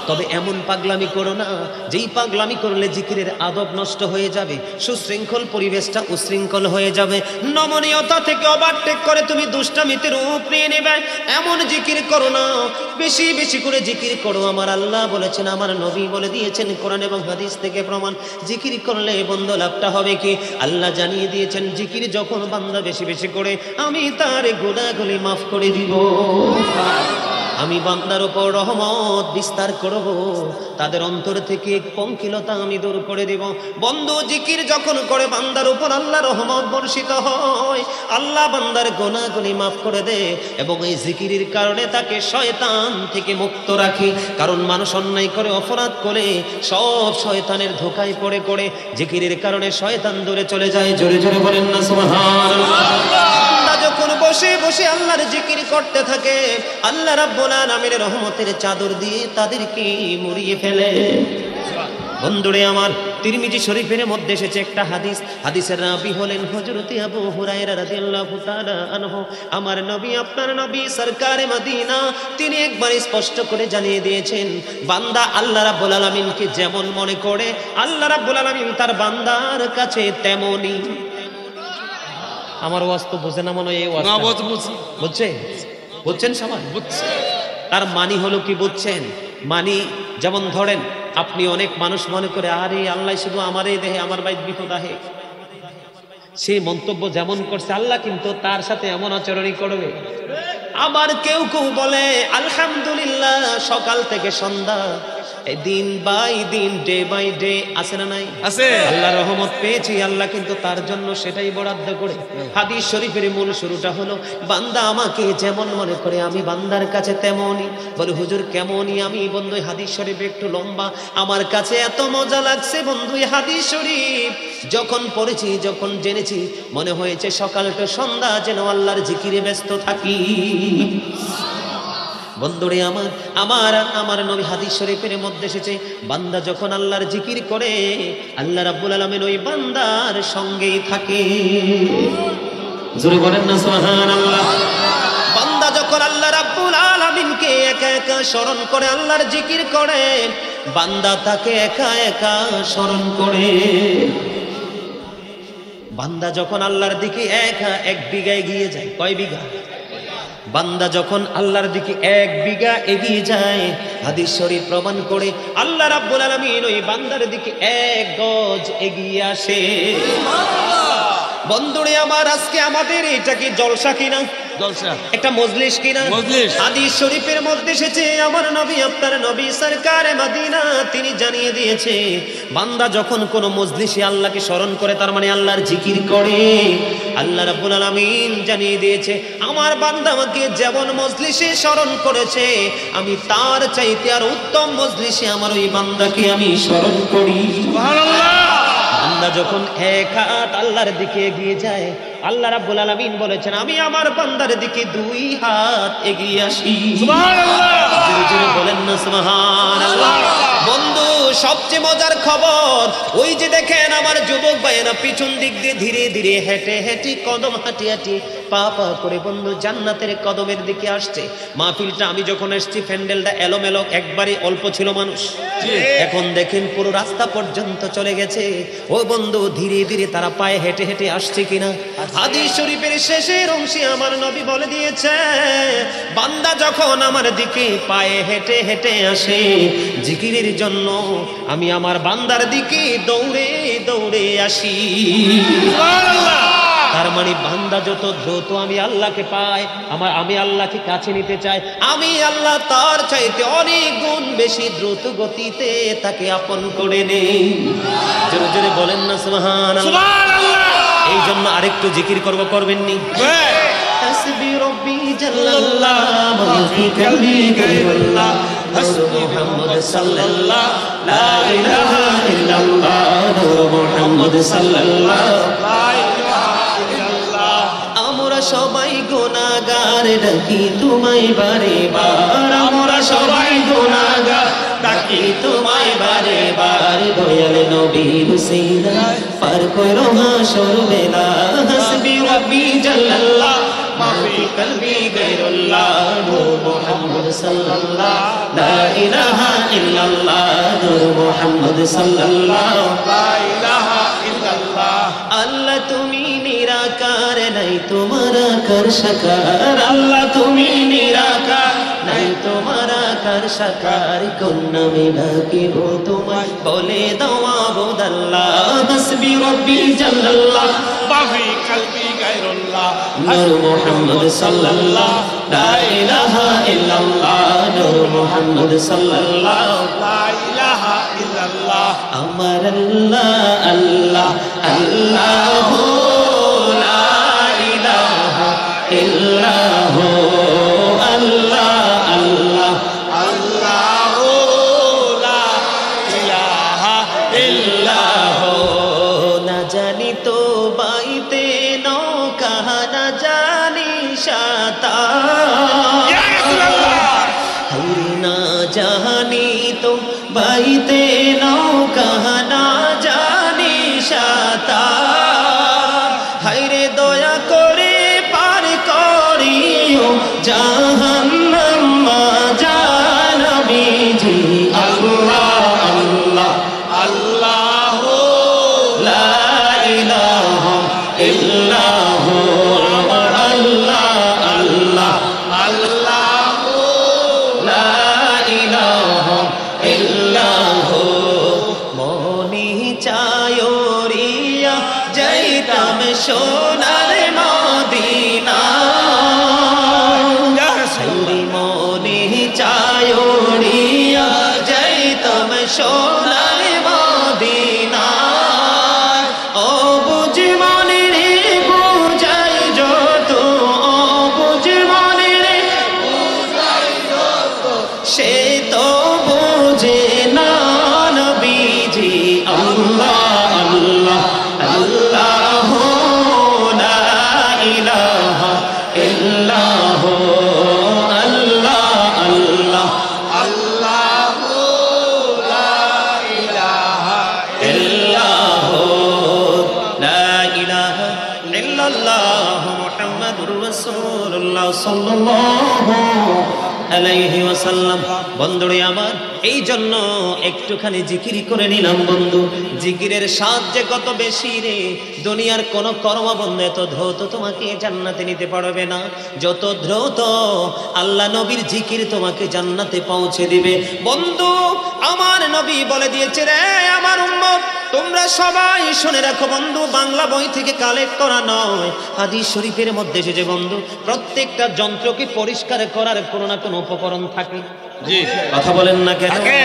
তবে এমন পাগলামি করো না যেই পাগলামি করলে জিকিরের আদব নষ্ট হয়ে যাবে, সুশৃঙ্খল পরিবেশটা উশৃঙ্খল হয়ে যাবে, নমনীয়তা থেকে ওভারটেক করে তুমি দুষ্টামিতে রূপ নিয়ে নেবে। এমন জিকির করো না, বেশি বেশি করে জিকির করো। আমার আল্লাহ বলেছেন, আমার নবী বলে দিয়েছেন কোরআন এবং হাদিস থেকে প্রমাণ, জিকির করলে বন্ধু লাভটা হবে কি? আল্লাহ জানিয়ে দিয়েছেন, জিকির যখন বান্দা বেশি বেশি করে আমি তার গুনাহগুলি মাফ করে দিব, আমি বান্দার উপর রহমত বিস্তার করব, তাদের অন্তর থেকে পঙ্কিলতা আমি দূর করে দিব। বন্ধু জিকির যখন করে বান্দার উপর আল্লাহ রহমত বর্ষিত হয়, আল্লাহ বান্দার গুনাহগুলি মাফ করে দেয় এবং এই জিকিরের কারণে তাকে শয়তান থেকে মুক্ত রাখে। কারণ মানুষ অন্যায় করে, অপরাধ করে, সব শয়তানের ধোঁকায় পড়ে করে জিকিরের কারণে শয়তান দূরে চলে যায়। জোরে জোরে বলেন না সুবহানাল্লাহ। যখন বসে বসে আল্লাহর জিকির করতে থাকে, আল্লাহ রাব্বুল আলামিনের রহমতের চাদর দিয়ে তাদেরকে মুড়িয়ে ফেলে। বন্ধুরে আমার, তিরমিজি শরীফের মধ্যে এসেছে একটা হাদিস, হাদিসের রাবি হলেন হযরত আবু হুরায়রা রাদিয়াল্লাহু তাআলা আনহু। আমার নবী, আপনার নবী সরকারে মদিনা, তিনি একবার স্পষ্ট করে জানিয়ে দিয়েছেন, বান্দা আল্লাহ রাব্বুল আলামিনকে যেমন মনে করে, আল্লাহ রাব্বুল আলামিন তার বান্দার কাছে তেমনই। আমার ওয়াজ তো বোঝে না মনে হয়, এই ওয়াজ বুঝছে? বুঝছেন সবাই? তার মানি হলো কি বুঝছেন? মানি যেমন ধরেন, আপনি অনেক মানুষ মনে করে আরে আল্লাহ শুধু আমারই দেহে, আমার বাইত বিপদ আহে, সেই মন্তব্য যেমন করছে আল্লাহ কিন্তু তার সাথে এমন আচরণই করবে। আবার কেউ কেউ বলে আলহামদুলিল্লাহ সকাল থেকে সন্ধ্যা, দিন বাই দিন, ডে বাই ডে, আছে না নাই? আছে। আল্লাহ রহমত পেয়েছি, আল্লাহ কিন্তু তার জন্য সেটাই বরাদ্দ করে। হাদিস শরীফের মূল শুরুটা হলো, বান্দা আমাকে যেমন মনে করে আমি বান্দার কাছে তেমনই। বলে হুজুর কেমনই? আমি বন্ধু হাদিস শরীফ একটু লম্বা, আমার কাছে এত মজা লাগছে বন্ধু হাদিস শরীফ যখন পড়েছি, যখন জেনেছি, মনে হয়েছে সকালটা সন্ধ্যা যেন আল্লাহর জিকিরে ব্যস্ত থাকি। বন্ধুরে আমার, আমার আমার নবী হাদিস শরীফের মধ্যে এসেছে, বান্দা যখন আল্লাহর জিকির করে আল্লাহ রাব্বুল আলামিন ওই বান্দার সঙ্গেই থাকে। জোরে বলেন না সুবহানাল্লাহ। বান্দা যখন আল্লাহ রাব্বুল আলামিনকে একা একা স্মরণ করে, আল্লাহর জিকির করে, বান্দা তাকে একা একা স্মরণ করে। বান্দা যখন আল্লাহর দিকে এক বিঘা এগিয়ে যায়, কয় বিঘা? বান্দা যখন আল্লাহর দিকে এক বিঘা এগিয়ে যায়, হাদিস শরীফ প্রমাণ করে আল্লাহ রাব্বুল আলামিন ওই বান্দার দিকে এক গজ এগিয়ে আসে। বন্ধুরে আমার, আজকে আমাদের এটা কি জলসা কিনা? জলসা, একটা মজলিস কিনা? মজলিস। হাদিস শরীফের মধ্যে এসেছে, আমার নবী, আপনার নবী সরকারে মদিনা, তিনি জানিয়ে দিয়েছে, বান্দা যখন কোন মজলিসে আল্লাহকে স্মরণ করে, তার মানে আল্লাহর জিকির করে, আল্লাহ রাব্বুল আলামিন জানিয়ে দিয়েছে, আমার বান্দা আমাকে যেমন মজলিসে স্মরণ করেছে, আমি তার চাইতে আর উত্তম মজলিসে আমার ওই বান্দাকে আমি স্মরণ করি। সুবহানাল্লাহ। বান্দা যখন এক হাত আল্লাহর দিকে এগিয়ে যায়, আল্লাহ রাব্বুল আলামিন বলেছেন, আমি আমার বান্দার দিকে দুই হাত এগিয়ে আসি। সুবহানাল্লাহ। জোরে জোরে বলেন না সুবহানাল্লাহ। বন্ধু, সবচেয়ে মজার খবর, ওই যে দেখেন আমার যুবক ভাইয়েরা পিছন দিক দিয়ে ধীরে ধীরে হেঁটে হেঁটে, কদম হাঁটি হাঁটি, পা পা করে বন্ধু জান্নাতের কদমের দিকে আসছে। মাহফিলটা আমি যখন এসেছি, প্যান্ডেলটা এলোমেলো, একবারে অল্প ছিল মানুষ, এখন দেখেন পুরো রাস্তা পর্যন্ত চলে গেছে। ও বন্ধু, ধীরে ধীরে তারা পায়ে হেঁটে হেঁটে আসছে কিনা? হাদিস শরীফের শেষের অংশে আমার নবী বলে দিয়েছে, বান্দা যখন আমার দিকে পায়ে হেঁটে হেঁটে আসে জিকিরের জন্য, আমি আমার বান্দার দিকে দৌড়ে দৌড়ে আসি। সুবহানাল্লাহ। তার মানে বান্দা যত দ্রুত আমি আল্লাহকে পাই, আমি আল্লাহকে কাছে নিতে চাই, আমি আল্লাহ তার চাইতে অনেক গুণ বেশি দ্রুত গতিতে তাকে আপন করে নেই। জোরে জোরে বলেন না সুবহানাল্লাহ। এই জন্য আরেকটু জিকির করব, করবেননি? হাসবি রব্বি জাল্লাল্লাহ মা ফি কলবি গায়রুল্লাহ, হাসবি মুহাম্মদ সাল্লাল্লাহ, লা ইলাহা ইল্লাল্লাহ, নূর মুহাম্মদ সাল্লাল্লাহ, লা ইলাহা ইল্লাল্লাহ। আমরা সবাই গুনাহগার, ডাকি তোমায় বারে বার, আমরা সবাই গুনাহগার, ডাকি তোমায় বারে বার, দয়াল নবীর উসিলা পার করো হাসর বেলা। হাসবি রব্বি জাল্লাল্লাহ মা ফি কলবি গায়রুল্লাহ, নূর মুহাম্মদ সাল্লাল্লাহ লা ইলাহা ইল্লাল্লাহ নূর মুহাম্মদ সাল্লাল্লাহ লা ইলাহা ইল্লাল্লাহ আল্লাহ তুমি নিরাকার নাই তোমার আকার সাকার আল্লাহ তুমি নিরাকার নাই তোমার আকার সাকার কোন নামে ডাকিব তোমায় বলে দাও মাবুদ আল্লাহ হাসবি রব্বি জাল্লাল্লাহ মাফি কলবি গায়রুল্লাহ নূর মুহাম্মদ সাল্লাল্লাহ লা ইলাহা ইল্লাল্লাহ নূর মুহাম্মদ সাল্লাল্লাহ লা ইলাহা ইল্লাল্লাহ আমার আল্লাহ আল্লাহ আল্লাহ লা ইলাহা ইল্লাহ আল্লাহ আল্লাহ আল্লাহ লা ইলাহা ইল্লাহ না জানি তো বাইতে নৌকা না জানি সাঁতার ইয়া রাসূলুল্লাহ না জানি তো বাইতে নৌকা না জানি সাঁতার হায়রে দয়া করে পার করিও জাহান্নাম জানবীজি আল্লাহ আল্লাহ আল্লাহ লা ইলাহা ইল্লাহ আল্লাহ আল্লাহ আল্লাহ লা ইলাহা ইল্লাহ মনি চায়রিয়া যাইতাম সোনার মদিনা ইয়া রাসূলুল্লাহ মনি চায়রিয়া যাইতাম সোনার মদিনা ও বুঝ মনে রে বুঝাই যত ও বুঝ মনে রে সে তো বোঝে না নবীজি আল্লাহ আল্লাহ আল্লাহ লা ইলাহা ইল্লাহ আল্লাহ আল্লাহ আল্লাহ লা ইলাহা ইল্লাহ লা ইলাহা ইল্লাল্লাহ মুহাম্মাদুর রাসূলুল্লাহ সাল্লাল্লাহু আলাইহি ওয়াসাল্লাম বন্ধুরে আমার এই জন্য একটুখানি জিকির করে নিলাম বন্ধু জিকিরের স্বাদ যে কত বেশি রে দুনিয়ার কোন কর্ম বন্ধু এত দ্রুত তোমাকে জান্নাতে নিতে পারবে না যত দ্রুত আল্লাহ নবীর জিকির তোমাকে জান্নাতে পৌঁছে দিবে বন্ধু আমার নবী বলে দিয়েছে রে আমার উম্মত তোমরা সবাই শুনে রাখো বন্ধু বাংলা বই থেকে কালেক্ট করা নয় হাদিস শরীফের মধ্যে এসেছে বন্ধু প্রত্যেকটা যন্ত্রকে পরিষ্কার করার কোনো না কোনো উপকরণ থাকে জি কথা বলেন না কেন থাকে।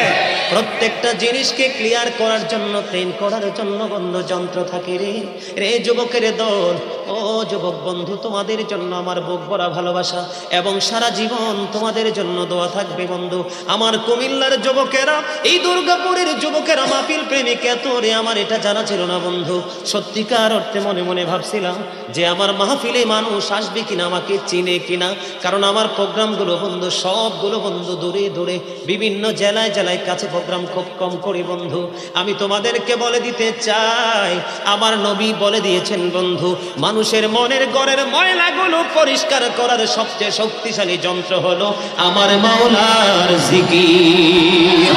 প্রত্যেকটা জিনিসকে ক্লিয়ার করার জন্য ক্লিন করার জন্য বন্ধু যন্ত্র থাকে রে রে যুবকের দল ও যুবক বন্ধু তোমাদের জন্য আমার বুক ভরা ভালোবাসা এবং সারা জীবন তোমাদের জন্য দোয়া থাকবে বন্ধু আমার কুমিল্লার যুবকেরা এই দুর্গাপুরের যুবকেরা মাহফিল প্রেমিক এত রে আমার এটা জানা ছিল না বন্ধু সত্যিকার অর্থে মনে মনে ভাবছিলাম যে আমার মাহফিলে মানুষ আসবে কিনা আমাকে চিনে কিনা কারণ আমার প্রোগ্রামগুলো বন্ধু সবগুলো বন্ধু দূরে দূরে বিভিন্ন জেলায় জেলায় কাছে প্রোগ্রাম খুব কম করি বন্ধু আমি তোমাদেরকে বলে দিতে চাই আমার নবী বলে দিয়েছেন বন্ধু মানুষের মনের ঘরের ময়লাগুলো পরিষ্কার করার সবচেয়ে শক্তিশালী যন্ত্র হলো আমার মাওলার জিকির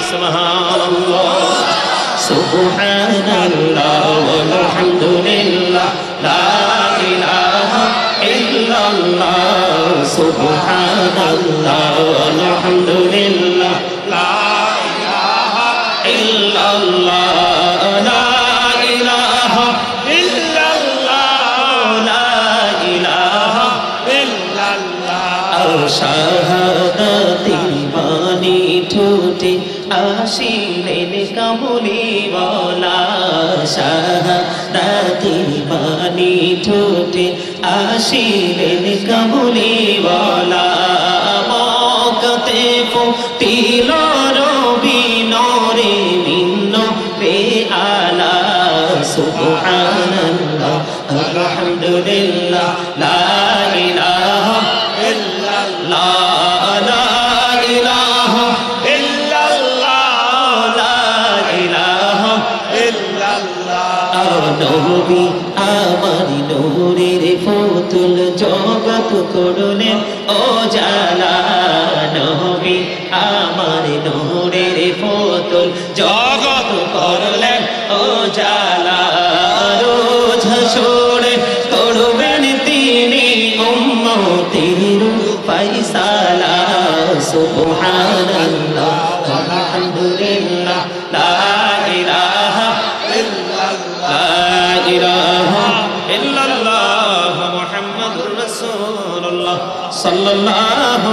সুবহানাল্লাহ সুবহানাল্লাহ ওয়ালহামদুলিল্লাহ লা ইলাহা ইল্লাল্লাহ সুবহানাল্লাহ ওয়ালহামদুলিল্লাহ লা ইলাহা ইল্লাল্লাহ লা ইলাহা ইল্লাল্লাহ লা ইলাহা ইল্লাল্লাহ শাহাদাতি বাণী ঠোঁটে আসিলেন কামলি বলা শাহাদাতি বাণী ঠোঁটে আসিলেন কামলি বলা মকতে ফুটিল রবি নরে নিন্ন রে আলা সুবহানাল্লাহ আলহামদুলিল্লাহ লা ইলাহা ইল্লাল্লাহ লা ইলাহা ইল্লাল্লাহ লা ইলাহা ইল্লাল্লাহ নবী আমার নূরের পুতুল জগৎ জগৎ করলেন ও জালা নবী আমার নূরের পুতুল জগৎ করলেন ও জালা রোজ হাসরে করবেন তিনি উম্মতের ফায়সালা সুবহানাল্লাহ আলহামদুলিল্লাহ লা ইলাহা ইল্লাল্লাহ মুহাম্মাদুর রাসূলুল্লাহ সাল্লাল্লাহু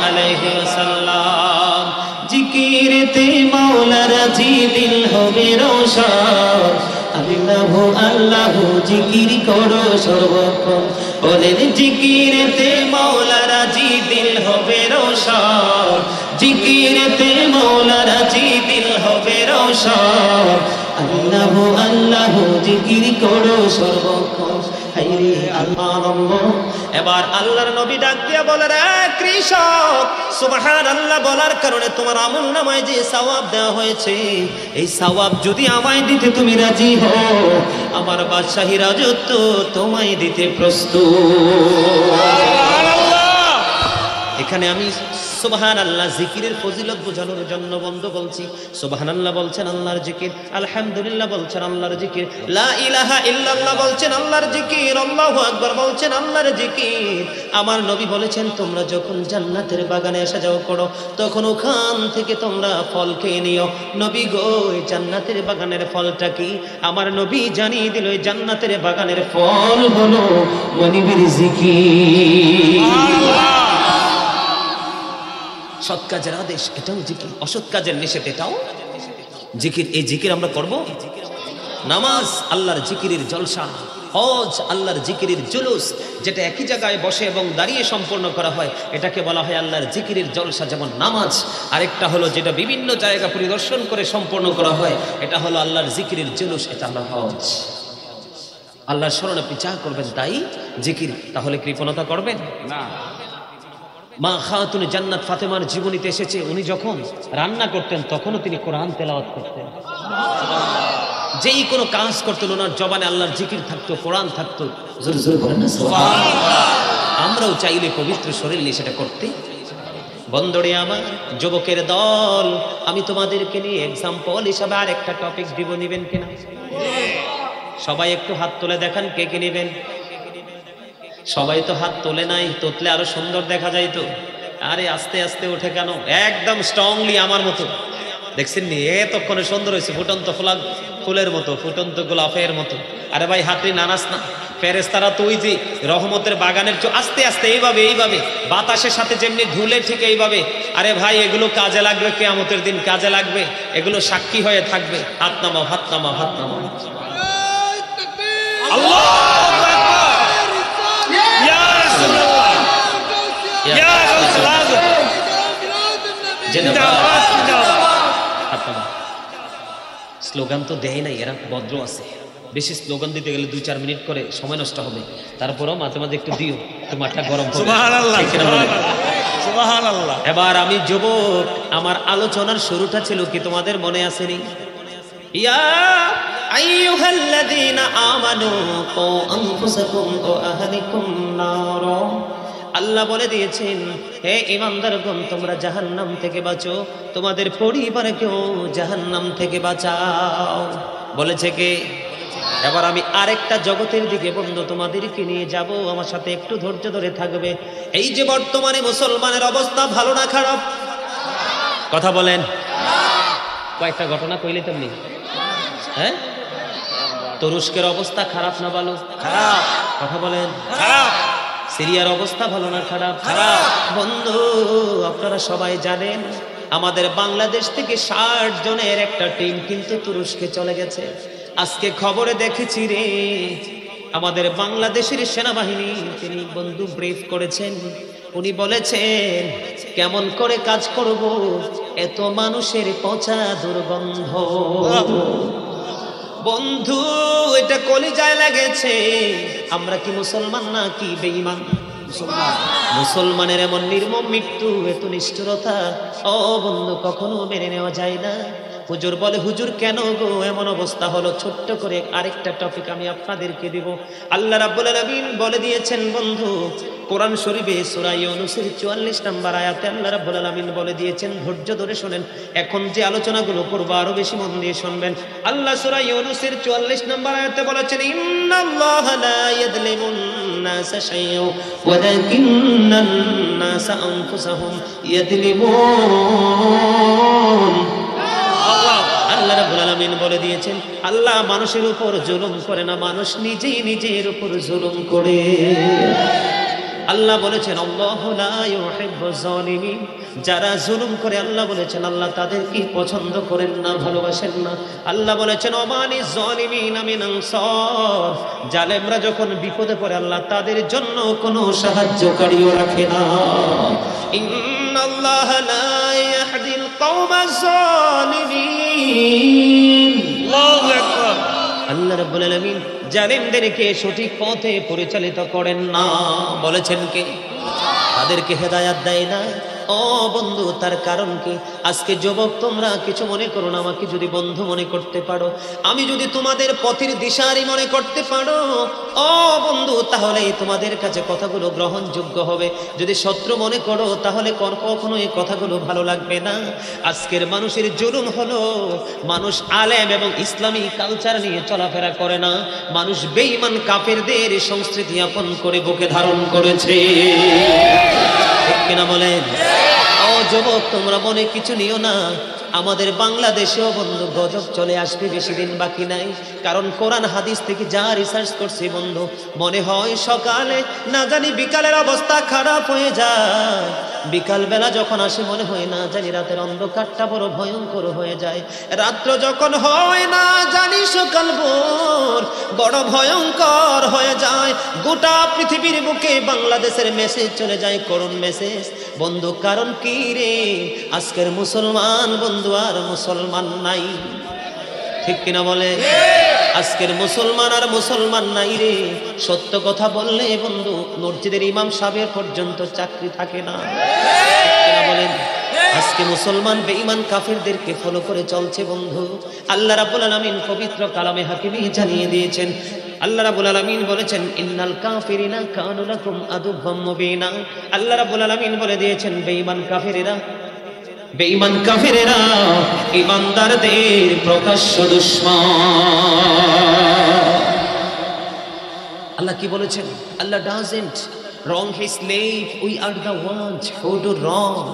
আলাইহি ওয়াসাল্লাম জিকিরেতে মাওলা রাজি দিল হবে রোশন আল্লাহু আল্লাহু জিকির করো সর্বক্ষণ বলেন জিকিরেতে মাওলা রাজি দিল হবে রোশন জিকিরেতে মাওলা রাজি দিল হবে রোশন আল্লাহু আল্লাহু জিকির করো সর্বক্ষণ হায়রে আল্লাহ। এবার আল্লাহর নবী ডাক দিয়া বলে রে কৃষক সুবহানাল্লাহ বলার কারণে তোমার আমলনামায় যে সওয়াব দেওয়া হয়েছে এই সওয়াব যদি আমায় দিতে তুমি রাজি হও আমার বাদশাহী রাজত্ব তোমায় দিতে প্রস্তুত। এখানে আমি সুবহানাল্লাহ জিকিরের ফজিলত বোঝানোর জন্য বন্ধ বলছি। সুবহানাল্লাহ বলছেন আল্লাহর জিকির, আলহামদুলিল্লাহ বলছেন আল্লাহর জিকির, লা ইলাহা ইল্লাল্লাহ বলছেন আল্লাহর জিকির, আল্লাহু আকবার বলছেন আল্লাহর জিকির। আমার নবী বলেছেন তোমরা যখন জান্নাতের বাগানে আসা যাও করো তখন ওখান থেকে তোমরা ফল খেয়ে নিও। নবী গো এই জান্নাতের বাগানের ফলটা কি? আমার নবী জানিয়ে দিল এই জান্নাতের বাগানের ফল হলো মনিবের জিকির। সৎ কাজের আদেশ এটাও জিকির, অসৎ কাজের নিষেধ এটাও জিকির। এই জিকির আমরা করব। নামাজ আল্লাহর জিকিরের জলসা, হজ আল্লাহর জিকিরের জুলুস, যেটা একই জায়গায় বসে এবং দাঁড়িয়ে সম্পন্ন করা হয় এটাকে বলা হয় আল্লাহর জিকিরের জলসা, যেমন নামাজ। আরেকটা হলো যেটা বিভিন্ন জায়গা পরিদর্শন করে সম্পন্ন করা হয় এটা হলো আল্লাহর জিকিরের জুলুস, এটা আল্লাহর হজ। আল্লাহর স্মরণ আপনি যা করবেন তাই জিকির। তাহলে কৃপণতা করবেন না। মা খাতুনে জান্নাত ফাতেমার জীবনীতে এসেছে উনি যখন রান্না করতেন তখনও তিনি কোরআন তেলাওয়াত করতেন। যেই কোনো কাজ করতেন ওনার জবানে আল্লাহর জিকির থাকতো, কোরআন থাকতো। জোরে জোরে বলেন না সুবহানাল্লাহ। আমরাও চাইলে পবিত্র শরীর নিয়ে সেটা করতে। বন্ধুরে আমার, যুবকের দল, আমি তোমাদেরকে নিয়ে এক্সাম্পল হিসাবে আর একটা টপিক দিব, নিবেন কিনা? সবাই একটু হাত তুলে দেখান কে কে নিবেন। সবাই তো হাত তোলে নাই, তোতলে আরো সুন্দর দেখা যায় তো। আরে আস্তে আস্তে ওঠে কেন? একদম স্ট্রংলি আমার মতো দেখছেন নি? এতক্ষণে সুন্দর হয়েছে, ফুটন্ত ফুলের মতো, ফুটন্ত গোলাপের মতো। আরে ভাই হাতে নানাস না, ফেরেশতারা তো ওই যে রহমতের বাগানের আস্তে আস্তে এইভাবে এইভাবে বাতাসের সাথে যেমনি ঢুলে ঠিক এইভাবে। আরে ভাই এগুলো কাজে লাগবে, কিয়ামতের দিন কাজে লাগবে, এগুলো সাক্ষী হয়ে থাকবে। হাত নামাও, হাত নামাও, হাত নামাও। আল্লাহ স্লোগান তো দেয় নাই, এরা ভদ্র আছে। বেশি স্লোগান দিতে গেলে 2-4 মিনিট করে সময় নষ্ট হবে। তারপরেও মাঝে মাঝে একটু দিও, তোমারটা গরম হবে। সুবহানাল্লাহ। এবার আমি যুবক, আমার আলোচনার শুরুটা ছিল কি তোমাদের মনে আসেনি? ইয়া আইয়ুহাল্লাযীনা আমানু কু আনফুসাকুম ওয়া আহলিকুম নার। আল্লাহ বলে দিয়েছেন হে ঈমানদারগণ তোমরা জাহান্নাম থেকে বাঁচো, তোমাদের পরিবারকেও জাহান্নাম থেকে বাঁচাও। বলেছে কে? এবার আমি আরেকটা জগতের দিকে বন্ধু তোমাদেরকে নিয়ে যাব, আমার সাথে একটু ধৈর্য ধরে থাকবে। এই যে বর্তমানে মুসলমানের অবস্থা ভালো না খারাপ? কথা বলেন। কয়েকটা ঘটনা কইলে তেমনি। হ্যাঁ, তুরস্কের অবস্থা খারাপ না ভালো? খারাপ। কথা বলেন। খারাপ। সিরিয়ার অবস্থা ভালো না খারাপ? খারাপ। বন্ধু আপনারা সবাই জানেন আমাদের বাংলাদেশ থেকে 60 জনের একটা টিম কিন্তু তুরস্কে চলে গেছে। আজকে খবরে দেখেছি রে, আমাদের বাংলাদেশের সেনাবাহিনী তিনি বন্ধু ব্রিফ করেছেন। উনি বলেছেন কেমন করে কাজ করব, এত মানুষের পচা দুর্গন্ধ। বন্ধু এটা কলিজায় লেগেছে। আমরা কি মুসলমান না কি বেঈমান? মুসলমানের এমন নির্মম মৃত্যু, এত নিষ্ঠুরতা, ও বন্ধু কখনো মেনে নেওয়া যায় না। হুজুর বলে হুজুর কেন গো এমন অবস্থা হলো? ছোট্ট করে আরেকটা টপিক আমি আপনাদেরকে দিব। আল্লাহ রাব্বুল আলামিন বলে দিয়েছেন বন্ধু কোরআন শরীফে সূরা ইউনূসের 44 নম্বর আয়াতে আল্লাহ রাব্বুল আলামিন বলে দিয়েছেন, ধৈর্য ধরে শুনেন, এখন যে আলোচনাগুলো করব আরো বেশি মন দিয়ে শুনবেন। আল্লাহ সূরা ইউনূসের 44 নম্বর আয়াতে বলেছেন, ইন্নাল্লাহা লা ইয়াযলিমুন নাসা শাইআন ওয়ালাকিন্নান নাসা আনফুসাহুম ইয়াযলিমুন। আল্লাহ রাব্বুল আলামিন বলে দিয়েছেন, আল্লাহ মানুষের উপর জুলুম করে না, মানুষ নিজেই নিজের উপর জুলুম করে। আল্লাহ বলেছেন, আল্লাহু লা ইউহিব্বুজ জালিমিন, যারা জুলুম করে আল্লাহ বলেছেন আল্লাহ তাদেরকে পছন্দ করেন না, ভালোবাসেন না। আল্লাহ বলেছেন, ওমানি জালিমিন মিন আনসার, জালেমরা যখন বিপদে পড়ে আল্লাহ তাদের জন্য কোনো সাহায্যকারীও রাখে না। ইন্নাল্লাহা লা ইয়াহদিল কওমাজ জালিমিন। আল্লাহু আকবার। আল্লাহ রাব্বুল আলামিন জালিমদেরকে সঠিক পথে পরিচালিত করেন না। বলেছেন কে? তাদেরকে হেদায়াত দেয় না। ও বন্ধু, তার কারণ কি? আজকে যুবক তোমরা কিছু মনে করো না, আমাকে যদি বন্ধু মনে করতে পারো, আমি যদি তোমাদের পথের দিশারি মনে করতে পারো ও বন্ধু, তাহলে তোমাদের কাছে কথাগুলো গ্রহণযোগ্য হবে। যদি শত্রু মনে করো তাহলে কখনো এই কথাগুলো ভালো লাগবে না। আজকের মানুষের জুলুম হলো, মানুষ আলেম এবং ইসলামী কালচার নিয়ে চলাফেরা করে না, মানুষ বেঈমান কাফেরদের সংস্কৃতি আপন করে বুকে ধারণ করেছে। ঠিক কিনা বলেন? ও যুবক, তোমরা মনে কিছু নিও না, আমাদের বাংলাদেশেও বন্ধু গজব চলে আসবে, বেশি দিন বাকি নাই। কারণ কোরআন হাদিস থেকে যা রিসার্চ করছি বন্ধু, মনে হয় সকালে না জানি বিকালের অবস্থা খারাপ হয়ে যায়, বিকাল বেলা যখন আসে মনে হয় না জানি রাতের অন্ধকারটা বড় ভয়ঙ্কর হয়ে যায়, রাত্র যখন হয় না জানি সকাল ভোর বড় ভয়ঙ্কর হয়ে যায়। গোটা পৃথিবীর বুকে বাংলাদেশের মেসেজ চলে যায়, করুণ মেসেজ বন্ধু। কারণ কি রে? আজকের মুসলমান বন্ধু আর মুসলমান নাই। ঠিক কিনা বলে? আজকের মুসলমান আর মুসলমান নাই রে। সত্য কথা বললে বন্ধু মসজিদের ইমাম সাহেবের পর্যন্ত চাকরি থাকে না। ঠিক কিনা বলেন? আজকে মুসলমান বেঈমান কাফেরদেরকে ফলো করে চলছে বন্ধু। আল্লাহ রাব্বুল আলামিন পবিত্র কালামে হাকিমে জানিয়ে দিয়েছেন, আল্লাহ রাব্বুল আলামিন বলেছেন, ইন্নাল কাফিরিনা কানু লাকুম আদুওয়াম মুবিনা। আল্লাহ রাব্বুল আলামিন বলে দিয়েছেন, বেঈমান কাফেরেরা ঈমানদারদের প্রকাশ্য দুশমন। আল্লাহ কি বলেছেন? আল্লাহ doesn't wrong his slave, we are the ones who do wrong।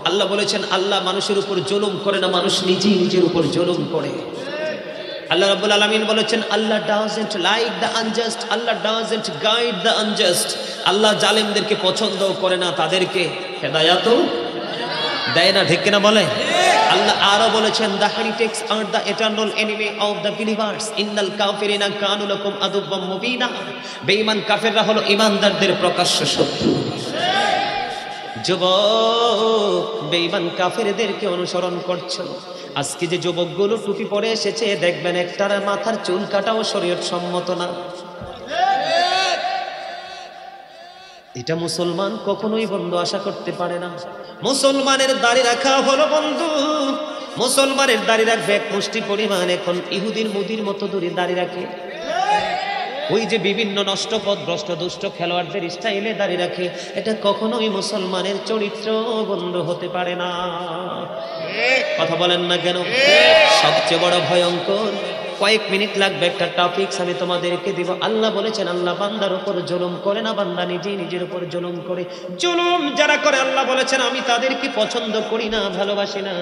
আল্লাহ বলেছেন, আল্লাহ মানুষের উপর জুলুম করে না, মানুষ নিজেই নিজের উপর জুলুম করে। আল্লাহ রাব্বুল আলামিন বলেছেন, আল্লাহ doesn't like the unjust, Allah doesn't guide the unjust। আল্লাহ জালেমদেরকে পছন্দ করে না, তাদেরকে হেদায়াতও দেয় না। ঠিক কিনা বলে? আল্লাহ আরো বলেছেন, the heretics are the eternal enemy of the believers, innal kafirina kanu lakum aduwwan mubina। বেঈমান কাফেররা হলো ঈমানদারদের প্রকাশ্য শত্রু। যুবক, বেঈমান কাফেরদেরকে অনুসরণ করছো। আজকে যে যুবকগুলো টুপি পরে এসেছে দেখবেন একটার মাথার চুল কাটাও শরীয়ত সম্মত না। এটা মুসলমান কখনোই বন্ধু আশা করতে পারে না। মুসলমানের দাড়ি রাখা হলো বন্ধু, মুসলমানের দাড়ি রাখবে এক মুষ্টি পরিমাণ, এখন ইহুদির মুদির মতো দূরে দাড়ি রাখে। ওই যে বিভিন্ন নষ্টপথ ভ্রষ্ট দুষ্ট খেলোয়াড়দের স্টাইলে দাঁড়িয়ে রাখে, এটা কখনোই মুসলমানের চরিত্র বন্ধ হতে পারে না। কথা বলেন না কেন? সবচেয়ে বড় ভয়ঙ্কর, কয়েক মিনিট লাগবে, একটা টপিকস আমি তোমাদেরকে দিব। আল্লাহ বলেছেন, আল্লাহ বান্দার উপর জুলুম করে না, বান্দা নিজেই নিজের উপর জুলুম করে। জুলুম যারা করে আল্লাহ বলেছেন আমি তাদেরকে পছন্দ করি না, ভালোবাসি না,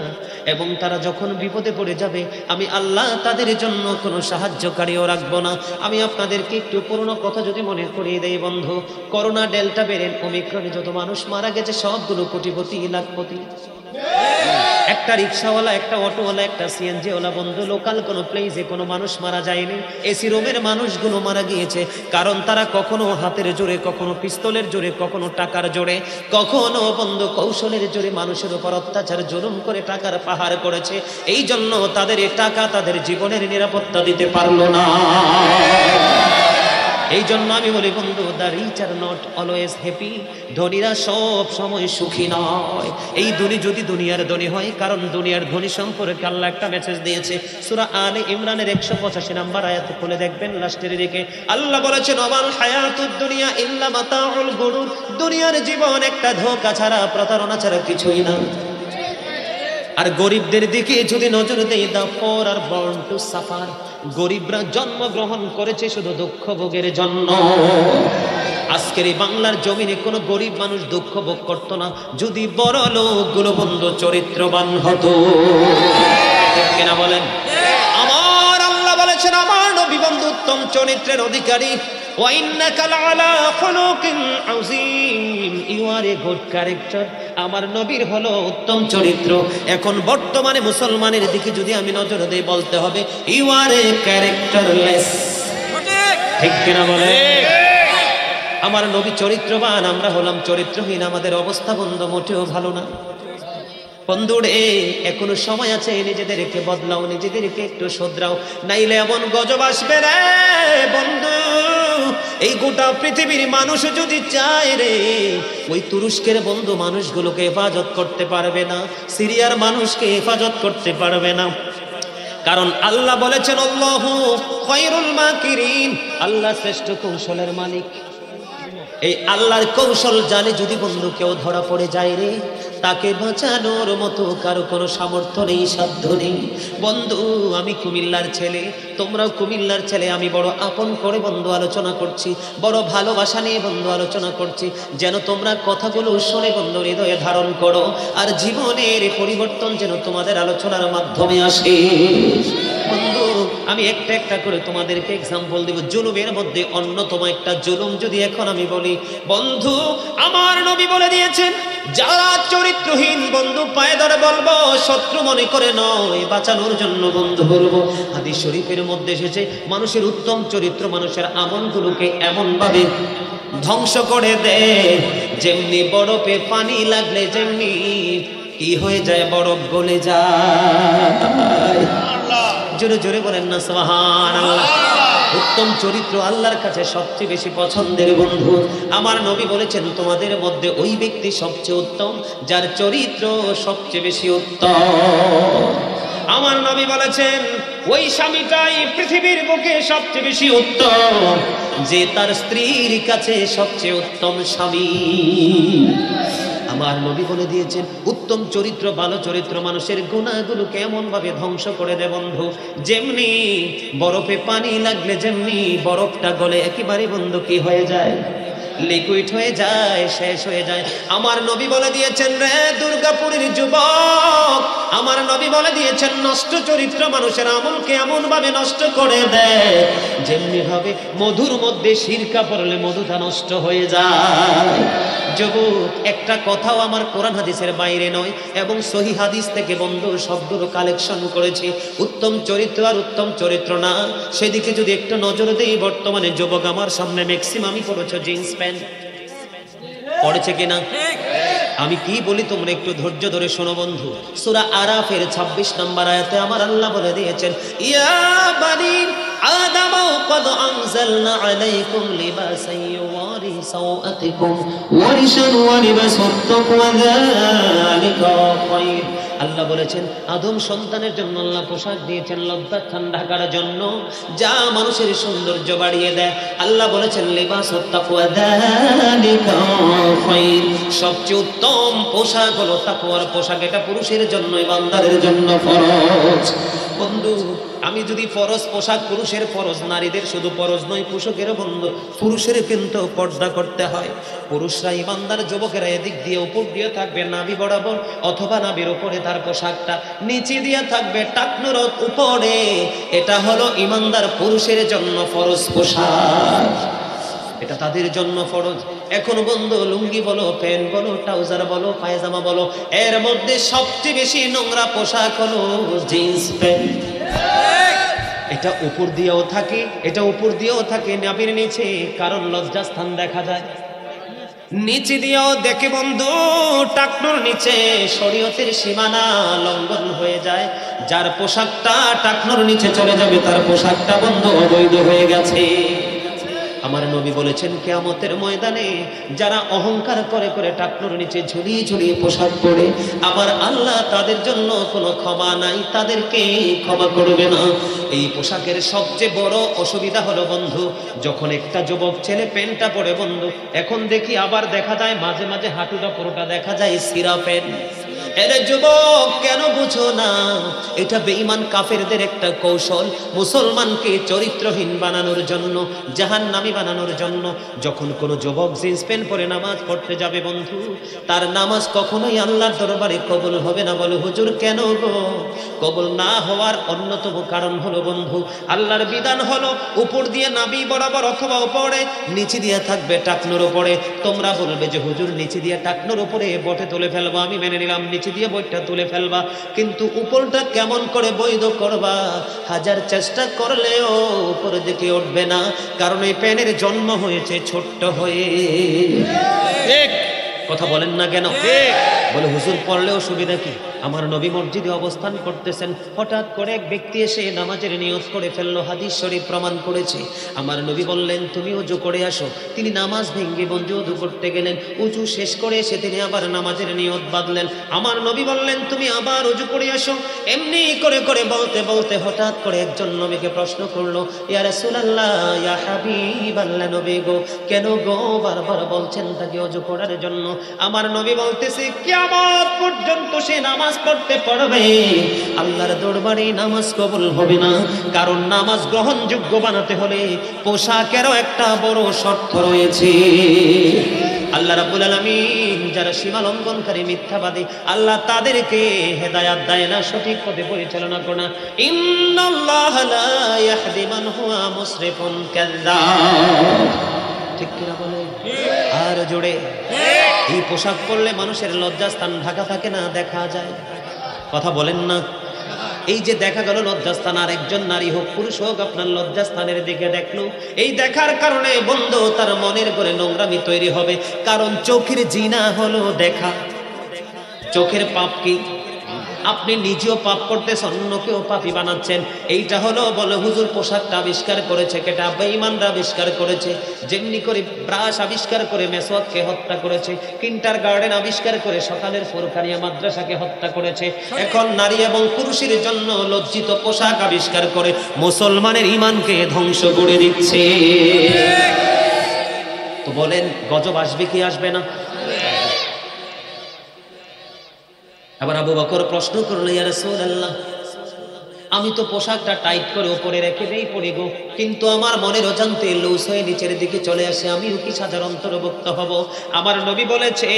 এবং তারা যখন বিপদে পড়ে যাবে আমি আল্লাহ তাদের জন্য কোনো সাহায্যকারীও রাখবো না। আমি আপনাদেরকে একটু পুরনো কথা যদি মনে করিয়ে দেই বন্ধু, করোনা, ডেল্টা ভ্যারিয়েন্ট, ওমিক্রনে যত মানুষ মারা গেছে সবগুলো কোটিপতি, লাখপতি। একটা রিক্সাওয়ালা, একটা অটোওয়ালা, একটা সিএনজি ওয়ালা বন্ধু, লোকাল কোনো প্লেসে কোনো মানুষ মারা যায়নি। এসি রুমের মানুষগুলো মারা গিয়েছে, কারণ তারা কখনো হাতের জোরে, কখনো পিস্তলের জোরে, কখনো টাকার জোরে, কখনো বন্ধু কৌশলের জোরে মানুষের উপর অত্যাচার জুলুম করে টাকার পাহাড় করেছে। এই জন্য তাদের এই টাকা তাদের জীবনের নিরাপত্তা দিতে পারলো না। এই জন্য আমি বলি বন্ধু, the rich are not always happy, ধনীরা সব সময় সুখী নয়। এই ধনী যদি দুনিয়ার ধনী হয়, কারণ দুনিয়ার ধনী সম্পর্কে আল্লাহ একটা মেসেজ দিয়েছে। সূরা আলে ইমরানের 185 নম্বর আয়াত খুলে দেখবেন, লাস্টের দিকে আল্লাহ বলেছেন, ওয়াল হায়াতুদ দুনিয়া ইল্লা মাতাউল গুরুর, দুনিয়ার জীবন একটা ধোঁকা ছাড়া, প্রতারণা ছাড়া কিছুই না। আর গরিবদের দিকে যদি নজর দেই, দা পোর আর বর্ন টু সাফার, গরিবরা জন্মগ্রহণ করেছে শুধু দুঃখ ভোগের জন্য। আজকের এই বাংলার জমিনে কোনো গরিব মানুষ দুঃখ ভোগ করতো না যদি বড় লোকগুলো বন্ধু চরিত্রবান হতো। কেনা বলেন? আমার আল্লাহ বলেছেন, আমার নবী বন্ধু উত্তম চরিত্রের অধিকারী। ওয়া ইন্নাকা লাআলা খুলুকিন আযীম, you are a good character. আমার নবীর হলো উত্তম চরিত্র। এখন বর্তমানে মুসলমানের দিকে যদি আমি নজর দেই, বলতে হবে ইউ আর এ ক্যারেক্টারলেস। ঠিক কিনা বলে? আমার নবী চরিত্রবান, আমরা হলাম চরিত্রহীন। আমাদের অবস্থা বন্ধু মোটেও ভালো না। বন্ধুরে, এখনো সময় আছে, নিজেদেরকে বদলাও, নিজেদেরকে একটু শোধরাও, নাইলে এমন গজব আসবে রে বন্ধু। এই গোটা পৃথিবীর মানুষ যদি চায় রে, ওই তুরস্কের বন্ধু মানুষগুলোকে হেফাজত করতে পারবে না, সিরিয়ার মানুষকে হেফাজত করতে পারবে না। কারণ আল্লাহ বলেছেন, আল্লাহু খায়রুল মাকিরিন, আল্লাহ শ্রেষ্ঠ কৌশলের মালিক। এই আল্লাহর কৌশল জানে যদি বন্ধু কেউ ধরা পড়ে যায় রে, তাকে বাঁচানোর মতো কারো কোনো সামর্থ্য নেই, সাধ্য নেই। বন্ধু, আমি কুমিল্লার ছেলে, তোমরাও কুমিল্লার ছেলে। আমি বড় আপন করে বন্ধু আলোচনা করছি, বড় ভালোবাসা নিয়ে বন্ধু আলোচনা করছি, যেন তোমরা কথাগুলো শুনে বন্ধু হৃদয়ে ধারণ করো, আর জীবনের পরিবর্তন যেন তোমাদের আলোচনার মাধ্যমে আসে। বন্ধু, আমি একটা একটা করে তোমাদেরকে এক্সাম্পল দেব। জুলুমের মধ্যে অন্যতম একটা জুলুম যদি এখন আমি বলি, বন্ধু আমার নবী বলে দিয়েছেন, যারা চরিত্রহীন বন্ধু পায়ে ধরে বলবো, শত্রু মনে করে নয়, বাঁচানোর জন্য বন্ধু বলবো। হাদিস শরীফের মধ্যে এসেছে, মানুষের উত্তম চরিত্র মানুষের আমলগুলোকে এমন ভাবে ধ্বংস করে দেয়, যেমনি বরফে পানি লাগলে যেমনি কি হয়ে যায়, বরফ গলে যায়। জোরে জোরে বলেন না সুবহানাল্লাহ। উত্তম চরিত্র আল্লাহর কাছে সবচেয়ে বেশি পছন্দের বন্ধু। আমার নবী বলেছেন, তোমাদের মধ্যে ওই ব্যক্তি সবচেয়ে উত্তম যার চরিত্র সবচেয়ে বেশি উত্তম। আমার নবী বলেছেন, ওই স্বামীটাই পৃথিবীর বুকে সবচেয়ে বেশি উত্তম যে তার স্ত্রীর কাছে সবচেয়ে উত্তম স্বামী। আমার নবী বলে দিয়েছেন, উত্তম চরিত্র, ভালো চরিত্র মানুষের গুনাহগুলোকে এমন ভাবে ধ্বংস করে দেয় বন্ধু, যেমনি বরফে পানি লাগলে যেমনি বরফটা গলে একেবারে বন্ধু কি হয়ে যায়, লিকুইড হয়ে যায়, শেষ হয়ে যায়। আমার নবী বলে দিয়েছেন, রে দুর্গাপুরের যুবক, আমার নবী বলে দিয়েছেন, নষ্ট চরিত্র মানুষের আমলকে এমন ভাবে নষ্ট করে দেয়, যেমনি ভাবে মধুর মধ্যে সিরকা পড়লে মধুটা নষ্ট হয়ে যায়। যুবক, একটা কথাও আমার কোরআন হাদিসের বাইরে নয়, এবং সহিহ হাদিস থেকে বন্ধু সবগুলো কালেকশন করেছি। উত্তম চরিত্র আর উত্তম চরিত্র না, সেদিকে যদি একটু নজর দেই, বর্তমানে যুবক আমার সামনে ম্যাক্সিমামই পড়েছ জিন্স প্যান্ট, পড়েছে কিনা? আমি কি বলি তোমরা একটু ধৈর্য ধরে শোনো বন্ধু। সূরা আরাফের 26 নম্বর আয়াতে আমার আল্লাহ বলে দিয়েছেন, ইয়া বানি আদম قد أنزلنا عليكم لباسا يواري سوءاتكم وريشا ولباس التقوى ذلك خير। আল্লাহ বলেছেন, আদম সন্তানের জন্য আল্লাহ পোশাক দিয়েছেন লজ্জাস্থান ঢাকার জন্য, যা মানুষের সৌন্দর্য বাড়িয়ে দেয়। আল্লাহ বলেছেন, লিবাসুত তাকওয়া যালিকা খায়র, সবচেয়ে উত্তম পোশাক হলো তাকওয়ার পোশাক। এটা পুরুষের জন্য, ইমানদারের জন্য ফরজ। বন্ধু, আমি যদি ফরজ পোশাক, পুরুষের ফরজ, নারীদের শুধু ফরজ নয়, পুরুষেরও বন্ধু, পুরুষের কিন্তু পর্দা করতে হয়। পুরুষরা ইমানদার যুবকেরা এদিক দিয়ে উপর দিয়ে থাকবে নাভি বরাবর, অথবা নাভির উপরে তার পোশাকটা নিচে দিয়ে থাকবে টাকনুর উপরে। এটা হলো ইমানদার পুরুষের জন্য ফরজ পোশাক, এটা তাদের জন্য ফরজ। এখন বন্ধু, লুঙ্গি বলো, প্যান্ট বলো, ট্রাউজার বলো, পায়জামা বলো, এর মধ্যে সবচেয়ে বেশি নোংরা পোশাক হলো জিন্স প্যান্ট। এটা উপর দিয়েও থাকে, এটা উপর দিয়েও থাকে নাভির নিচে, কারণ লজ্জাস্থান দেখা যায়। নিচে দিয়েও দেখে বন্ধু, টাকনুর নিচে শরীয়তের সীমানা লঙ্ঘন হয়ে যায়। যার পোশাকটা টাকনুর নিচে চলে যাবে, তার পোশাকটা বন্ধু অবৈধ হয়ে গেছে। আমার নবী বলেছেন কিয়ামতের ময়দানে যারা অহংকার করে করে টাকনুর নিচে ঝুলিয়ে ঝুলিয়ে পোশাক পরে আমার আল্লাহ তাদের জন্য কোনো ক্ষমা নাই, তাদেরকে ক্ষমা করবে না। এই পোশাকের সবচেয়ে বড় অসুবিধা হলো বন্ধু, যখন একটা যুবক ছেলে প্যান্টটা পরে বন্ধু, এখন দেখি আবার দেখা যায় মাঝে মাঝে হাঁটুটা পুরোটা দেখা যায় সিরা প্যান্ট। এরে যুবক, কেন বুঝো না? এটা বেঈমান কাফেরদের একটা কৌশল, মুসলমানকে চরিত্রহীন বানানোর জন্য, জাহান্নামী বানানোর জন্য। যখন কোনো যুবক জিন্স প্যান্ট পরে নামাজ পড়তে যাবে বন্ধু, তার নামাজ কখনোই আল্লাহর দরবারে কবুল হবে না। বলো হুজুর কেন গো? কবুল না হওয়ার অন্যতম কারণ হলো বন্ধু, আল্লাহর বিধান হলো উপর দিয়ে নাভি বরাবর অথবা উপরে, নিচে দিয়ে থাকবে টাকনুর উপরে। তোমরা বলবে যে হুজুর নিচে দিয়ে টাকনুর উপরে বটে তুলে ফেলবো, আমি মেনে নিলাম নিচে দিয়ে বইটা তুলে ফেলবা, কিন্তু উপরটা কেমন করে বৈধ করবা? হাজার চেষ্টা করলেও উপরের দিকে উঠবে না, কারণ এই প্যানের জন্ম হয়েছে ছোট্ট হয়ে। ঠিক কথা বলেন না কেন? বলে হুজুর পড়লেও সুবিধা কি? আমার নবী মসজিদে অবস্থান করতেছেন, হঠাৎ করে এক ব্যক্তি এসে নামাজের নিয়ত করে ফেললো, হাদিস শরীফ প্রমাণ করেছে। আমার নবী বললেন তুমি উজু করে আসো। তিনি নামাজ ভেঙ্গে বন্ধু উজু করতে গেলেন, উজু শেষ করে এসে তিনি আবার নামাজের নিয়ত বাঁধলেন। আমার নবী বললেন তুমি আবার উজু করে আসো। এমনি করে করে বলতে বলতে হঠাৎ করে একজন নবীকে প্রশ্ন করলো, ইয়া রাসূলুল্লাহ, ইয়া হাবিবাল্লাহ, নবী গো কেন গো বারবার বলছেন তাকে উজু করার জন্য? আমার নবী বলতেছে কিয়ামত পর্যন্ত সে নামাজ পড়তে পারবে, আল্লাহর দরবারে নামাজ কবুল হবে না। কারণ নামাজ গ্রহণযোগ্য বানাতে হলে পোশাকেরও একটা বড় শর্ত রয়েছে। আল্লাহ রাব্বুল আলামিন যারা সীমা লঙ্ঘনকারী মিথ্যাবাদী, আল্লাহ তাদেরকে হেদায়াত দেয় না, সঠিক পথে পরিচালনা করে না। ইন্নাল্লাহা লা ইয়াহদি মান হুয়া মুসরিফুন কাযযাব। ঠিক কিনা বলে? আর জোরে। এই পোশাক পরলে মানুষের লজ্জাস্থান ঢাকা থাকে না, দেখা যায়। কথা বলেন না? এই যে দেখা গেল লজ্জাস্থান, আর একজন নারী হোক পুরুষ হোক আপনার লজ্জাস্থানের দিকে দেখলো, এই দেখার কারণে বন্ধু তার মনের করে নোংরামি তৈরি হবে। কারণ চোখের জিনা হলো দেখা। চোখের পাপ কি? আপনি নিজেও পাপ করতেছেন, অন্যকেও পাপী বানাচ্ছেন। এইটা হলো বলে হুজুর পোশাকটা আবিষ্কার করেছে কেটা? বেঈমানরা আবিষ্কার করেছে। যেমনি করে ব্রাশ আবিষ্কার করে মেসওয়াককে হত্যা করেছে, কিন্ডারগার্টেন আবিষ্কার করে সকালের ফোরকানিয়া মাদ্রাসাকে হত্যা করেছে, এখন নারী এবং পুরুষের জন্য লজ্জিত পোশাক আবিষ্কার করে মুসলমানের ঈমানকে ধ্বংস করে দিচ্ছে। তো বলেন গজব আসবে কি আসবে না? আবার আবু বকর প্রশ্ন করলো, ইয়া রাসূলুল্লাহ, আমি তো পোশাকটা টাইট করে উপরে রেখে দেই পরি গো, কিন্তু আমার মনের অজান্তে লুজ হয়ে নিচের দিকে চলে আসে, আমিও কি সাজার অন্তর্ভুক্ত হব? আমার নবী বলেছে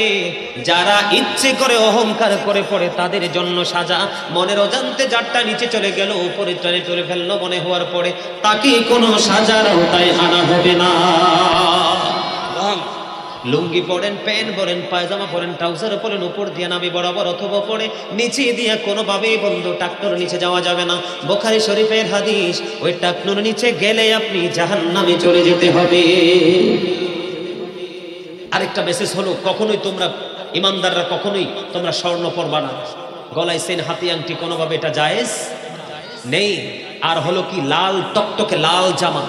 যারা ইচ্ছে করে অহংকার করে পড়ে তাদের জন্য সাজা। মনের অজান্তে যারটা নিচে চলে গেল, উপরে চলে ফেললো মনে হওয়ার পরে, তাকে কোনো সাজার আওতায় আনা হবে না। লুঙ্গি পরেন, প্যান্ট পরেন, পায়জামা পরেন, ট্রাউজার পরেন, উপর দিয়ে নাভি বরাবর অথবা পরে নিচে দিয়ে কোনোভাবেই বন্ধু টাকনুর নিচে যাওয়া যাবে না। বুখারী শরীফের হাদিস, ওই টাকনুর নিচে গেলে আপনি জাহান্নামে চলে যেতে হবে। আরেকটা মেসেজ হলো, কখনোই তোমরা ইমানদাররা কখনোই তোমরা স্বর্ণ পরবা না, গলায় চেন, হাতি আংটি, কোনোভাবে এটা জায়েজ নেই। আর হলো কি লাল টকটকে লাল জামা।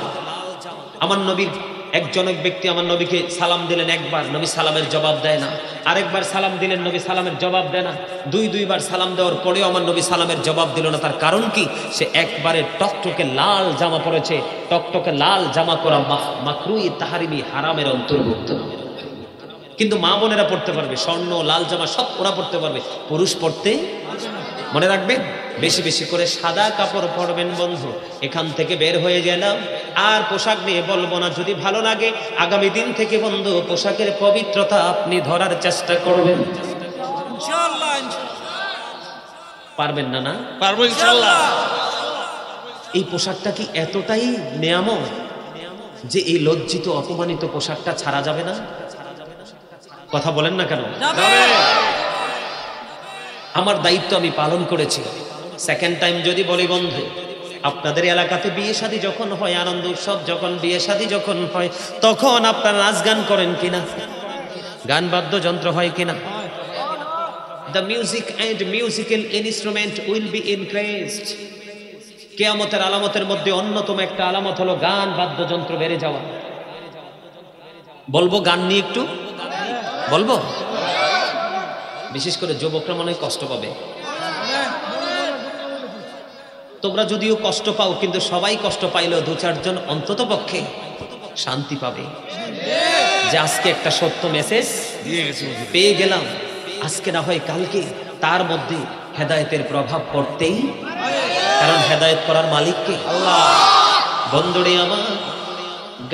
আমার নবীর একজন এক ব্যক্তি আমার নবীকে সালাম দিলেন, একবার নবী সালামের জবাব দেয় না, আরেকবার সালাম দিলেন, নবী সালামের জবাব দেয় না, দুইবার সালাম দেওয়ার পরেও আমার নবী সালামের জবাব দিল না। তার কারণ কি? সে একবারে টকটকে লাল জামা পরেছে। টকটকে লাল জামা করা মাকরুই তাহারিমি, হারামের অন্তর্ভুক্ত। কিন্তু মা বোনেরা পড়তে পারবে, স্বর্ণ লাল জামা সব ওরা পড়তে পারবে, পুরুষ পড়তে। মনে রাখবেন বেশি বেশি করে সাদা কাপড় পরবেন বন্ধু। এখান থেকে বের হয়ে গেলাম, আর পোশাক নিয়ে বলবো না। যদি ভালো লাগে আগামী দিন থেকে বন্ধু পোশাকের পবিত্রতা আপনি ধরার চেষ্টা করবেন। ইনশাআল্লাহ। পারবেন না? না পারবো ইনশাআল্লাহ। এই পোশাকটা কি এতটাই নিয়ামত যে এই লজ্জিত অপমানিত পোশাকটা ছাড়া যাবে না? কথা বলেন না কেন? আমার দায়িত্ব আমি পালন করেছি। সেকেন্ড টাইম যদি বলি বন্ধু, আপনাদের এলাকাতে বিয়ে শাদী যখন হয়, আনন্দ উৎসব যখন, বিয়ে শাদী যখন হয়, তখন আপনারা নাচ গান করেন কিনা? গান বাদ্যযন্ত্র হয় কিনা? The music and musical instrument will be increased. কিয়ামতের আলামতের মধ্যে অন্যতম একটা আলামত হলো গান বাদ্যযন্ত্র বেড়ে যাওয়া। বলবো গান নিয়ে একটু বলবো, বিশেষ করে যুবকরা মনে হয় কষ্ট পাবে। তোমরা যদিও কষ্ট পাও, কিন্তু সবাই কষ্ট পাইলেও দু চারজন অন্তত পক্ষে শান্তি পাবে যে আজকে একটা সত্য মেসেজ পেয়ে গেলাম, আজকে না হয় কালকে তার মধ্যে হেদায়েতের প্রভাব পড়তেই, কারণ হেদায়েত করার মালিককে আল্লাহ। বন্ধুরে আমার,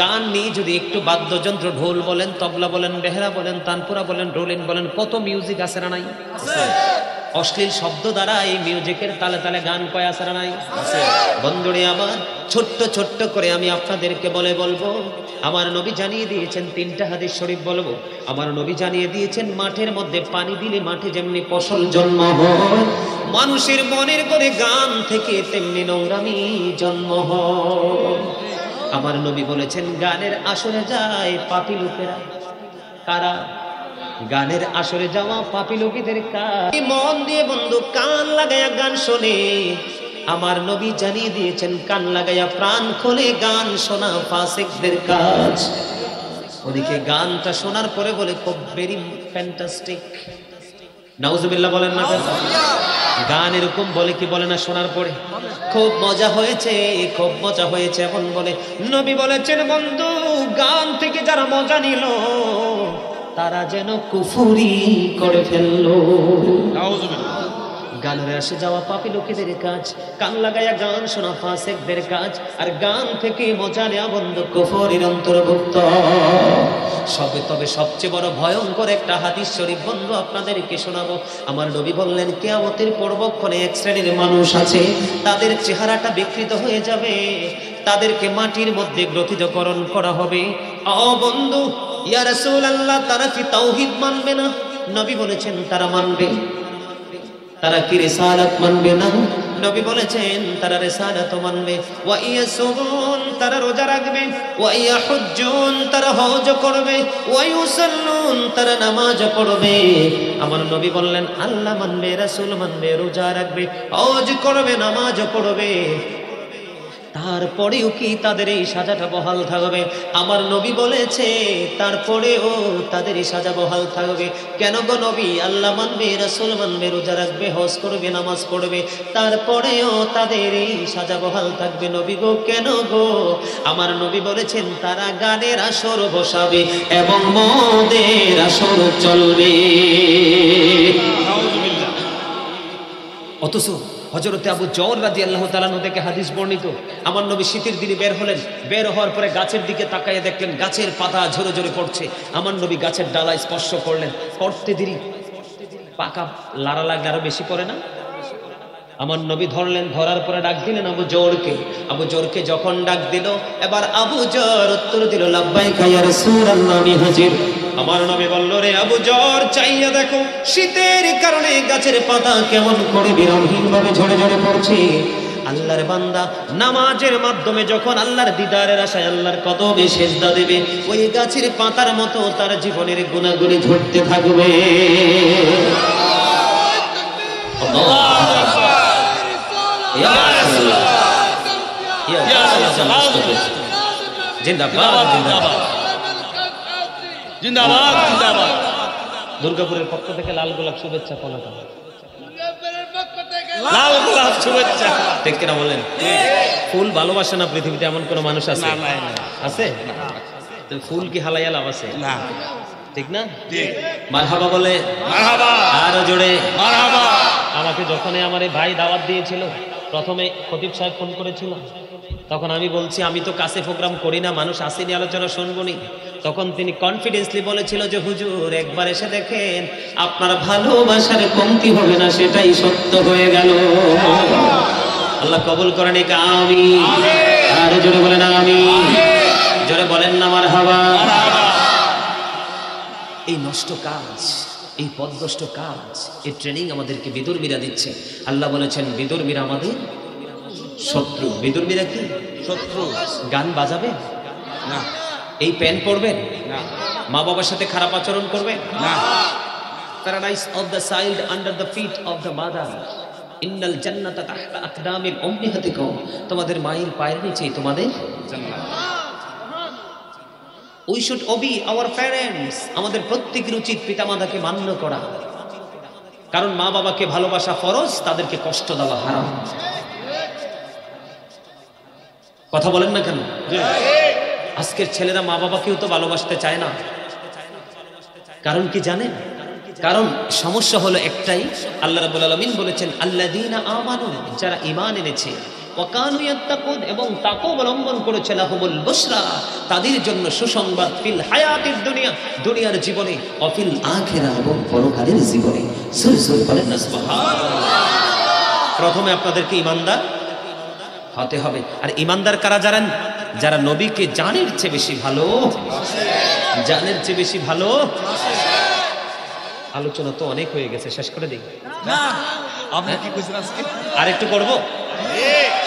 গান নিয়ে যদি একটু বাদ্যযন্ত্র, ঢোল বলেন, তবলা বলেন, বেহেরা বলেন, তানপুরা বলেন, রোলিন বলেন, কত মিউজিক আছে না নাই? অশ্লীল শব্দ দ্বারা এই মিউজিকের তালে তালে গান কয় আছে না নাই? বন্ধুরে আমার, ছোট্ট ছোট্ট করে আমি আপনাদেরকে বলবো, আমার নবী জানিয়ে দিয়েছেন, 3টা হাদিস শরীফ বলবো। আমার নবী জানিয়ে দিয়েছেন, মাঠের মধ্যে পানি দিলে মাঠে যেমনি ফসল জন্ম হয়, মানুষের মনের করে গান থেকে তেমনি নোংরামি জন্ম হয়। আমার নবী বলেছেন, গানের আসরে যায় পাপী লোকেরা। কারা? গানের আসরে যাওয়া পাপী লোকেদের কাজ। মন দিয়ে বন্ধু কান লাগায়া গান শোনে, আমার নবী জানিয়ে দিয়েছেন, কান লাগায়া প্রাণ খোলে গান শোনা ফাসিকদের কাজ। ওদিকে গানটা শোনার পরে বলে খুব ভেরি ফ্যান্টাস্টিক, নাউজুবিল্লাহ বলেন না? গান এরকম বলে কি বলে না? শোনার পরে খুব মজা হয়েছে, খুব মজা হয়েছে এমন বলে। নবী বলেছেন, বন্ধু গান থেকে যারা মজা নিল তারা যেন কুফরি করে ফেললো। গানের আসে যাওয়া পাপী লোকেদের কাজ, কান লাগায়া গান শোনা ফাসিকদের কাজ, আর গান থেকে মজা নেওয়া বন্ধু কুফরির অন্তর্ভুক্ত। তবে সবচেয়ে বড় ভয়ঙ্কর একটা হাদিস শরীফ বন্ধু আপনাদেরকে শোনাবো। আমার নবী বললেন, কিয়ামতের পূর্বক্ষণে এক শ্রেণীর মানুষ আছে, তাদের চেহারাটা বিকৃত হয়ে যাবে, তাদেরকে মাটির মধ্যে গ্রথিতকরণ করা হবে। ও বন্ধু, ইয়া রাসূলুল্লাহ, তারা কি তাওহীদ মানবে না? নবী বলেছেন, তারা মানবে। তারা কি রিসালাত মানবে না? নবী বলেছেন, তারা রিসালাত মানবে। ওয়া ইয়াসুমুন, তারা রোজা রাখবে। ওয়া ইয়াহুজ্জুন, তারা হজ করবে। ওয়া ইউসাল্লুন, তারা নামাজ পড়বে। আমার নবী বললেন, আল্লাহ মানবে, রাসূল মানবে, রোজা রাখবে, হজ করবে, নামাজ পড়বে, তারপরেও কি তাদের এই সাজাটা বহাল থাকবে? আমার নবী বলেছে, তারপরেও তাদের এই সাজা বহাল থাকবে। কেন গো নবী? আল্লাহ মানবে, রাসূল মানবে, রোজা রাখবে, হজ করবে, নামাজ পড়বে, তারপরেও তাদের এই সাজা বহাল থাকবে। নবী গো, কেন গো? আমার নবী বলেছেন, তারা গানের আসর বসাবে এবং মদের আসর চলবে। অথচ হযরতে আবু যর রাদিয়াল্লাহু তাআলা আনহু থেকে হাদিস বর্ণিত, আমার নবী শীতের দিনে বের হলেন, বের হওয়ার পরে গাছের দিকে তাকাইয়ে দেখলেন গাছের পাতা ঝরে ঝরে পড়ছে। আমার নবী গাছের ডালা স্পর্শ করলেন, করতে দেরি পাকা লাড়া লাগলে আরো বেশি পড়ে না? আমার নবী ধরলেন, ধরার পরে ডাক দিলেন আবু যরকে। আবু যরকে যখন ডাক দিল, এবার আবু যর উত্তর দিল, লাব্বাইকা ইয়া রাসূলুল্লাহ, আমি হাজির। আমার নবী বলল, রে আবু যর, চাইয়া দেখো শীতের কারণে গাছের পাতা কেমন করে বিরমহীন ভাবে ঝরে ঝরে পড়ছে। আল্লাহর বান্দা নামাজের মাধ্যমে যখন আল্লাহর দিদারের আশায় আল্লাহর কদমে সিজদা দেবে, ওই গাছের পাতার মতো তার জীবনের গুনাহগুলি ঝরতে থাকবে। দুর্গাপুরের পক্ষ থেকে লাল গোলাপ শুভেচ্ছা পতাকা, লাল গোলাপ শুভেচ্ছা, ঠিক কিনা বলেন? ফুল ভালোবাসে না পৃথিবীতে এমন কোন মানুষ আছে? আছে? ফুল কি হালাইয়া লাভ আছে? না, ঠিক না? মারহাবা বলে, মারহাবা, আরো জোরে মারহাবা। আমাকে যখনই আমার এই ভাই দাওয়াত দিয়েছিল, প্রথমে খতিব সাহেব ফোন করেছিল, তখন আমি বলছি, আমি তো কাছে প্রোগ্রাম করি না, মানুষ আসেনি, আলোচনা শুনবনি। তখন তিনি কনফিডেন্সলি বলেছিল যে, হুজুর একবার এসে দেখেন, আপনার ভালোবাসার কমতি হবে না, সেটাই সত্য হয়ে গেল। আল্লাহ কবুল করেন। আমিন। আর জোরে বলেন আমিন। জোরে বলেন না মারহাবা। এই নষ্ট কাজ, এই পদভ্রষ্ট কাজ, এই ট্রেনিং আমাদেরকে বিদুর্মীরা দিচ্ছে। আল্লাহ বলেছেন, বিদুর্মীরা আমাদের শত্রু। বিদুর্মীরা কি? শত্রু। গান বাজাবে না, এই প্যান পরবেন না, মা বাবার সাথে খারাপ আচরণ করবেন না। Paradise of the child under the feet of the mother, ইন্নাল জান্নাতা তাহতা আকদামিল উম্মাহাতিকুম, তোমাদের মায়ের পায়ের নিচেই তোমাদের জান্নাত। We should Obi our parents, আমাদের প্রত্যেকের উচিত পিতামাতাকে মান্য করা, কারণ মা বাবাকে ভালোবাসা ফরজ, তাদেরকে কষ্ট দেওয়া হারাম। কথা বলেন না কেন? আজকের ছেলেরা মা বাবাকেও তো ভালোবাসতে চায় না। কারণ কি জানেন? কারণ সমস্যা হলো একটাই, আল্লাহ রাব্বুল আলামিন বলেছেন আল্লাযীনা আমানু, যারা ঈমান এনেছে, ওয়া কানু ইয়াত্তাকুন, এবং তাকওয়া অবলম্বন করেছে, লাহুমুল বুশরা, তাদের জন্য সুসংবাদ, ফিল হায়াতিদ দুনিয়া, দুনিয়ার জীবনে, ওয়া ফিল আখিরা, এবং পরকালের জীবনে। সুরসুর বলেন না সুবহানাল্লাহ। প্রথমে আপনাদেরকে ঈমানদার হতে হবে। আর ঈমানদার কারা জানেন? যারা নবীকে জানের চেয়ে বেশি ভালো, জানের চেয়ে বেশি ভালো। আলোচনা তো অনেক হয়ে গেছে, শেষ করে দিই। না আপনি কি কইছেন আজকে? আর একটু করব?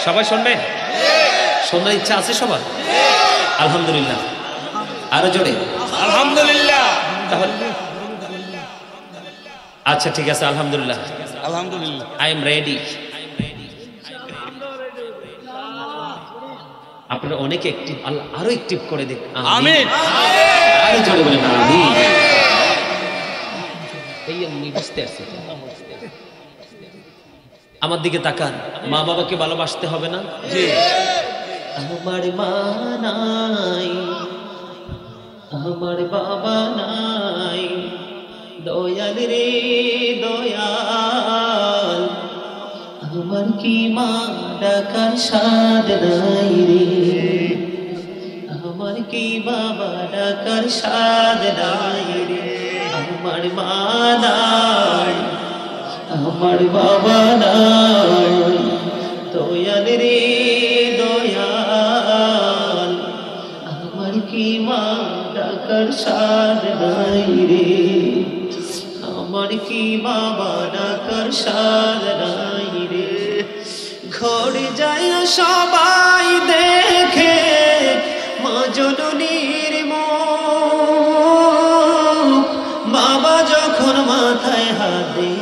সবাই শুনবেন? শোনার ইচ্ছা আছে সবার? আলহামদুলিল্লাহ। আরো জোরে আলহামদুলিল্লাহ। তাহলে আচ্ছা ঠিক আছে, আলহামদুলিল্লাহ। আলহামদুলিল্লাহ। I am ready. আপনারা অনেক অ্যাক্টিভ, আল্লাহ আরো অ্যাক্টিভ করে দিন। আমিন। আরো জোরে বলেন আমিন। এই এমনি বুঝতে আসছে। আমার দিকে তাকান, মা বাবাকে ভালোবাসতে হবে না? জি। আমার মা নাই, আমার বাবা নাই, দয়াল রে দয়াল, আমার কি মা ডাকার স্বাদ নাই রে, আমার কি বাবা ডাকার স্বাদ নাই রে, আমার মা নাই, আমার বাবা নাই, দয়াল রে দয়াল, আমার কি মা ডাকার স্বাদ নাই রে, আমার কি বাবা ডাকার স্বাদ নাই রে। ঘরে যায় সবাই দেখে মা জননীর মুখ, বাবা যখন মাথায় হাত দেয়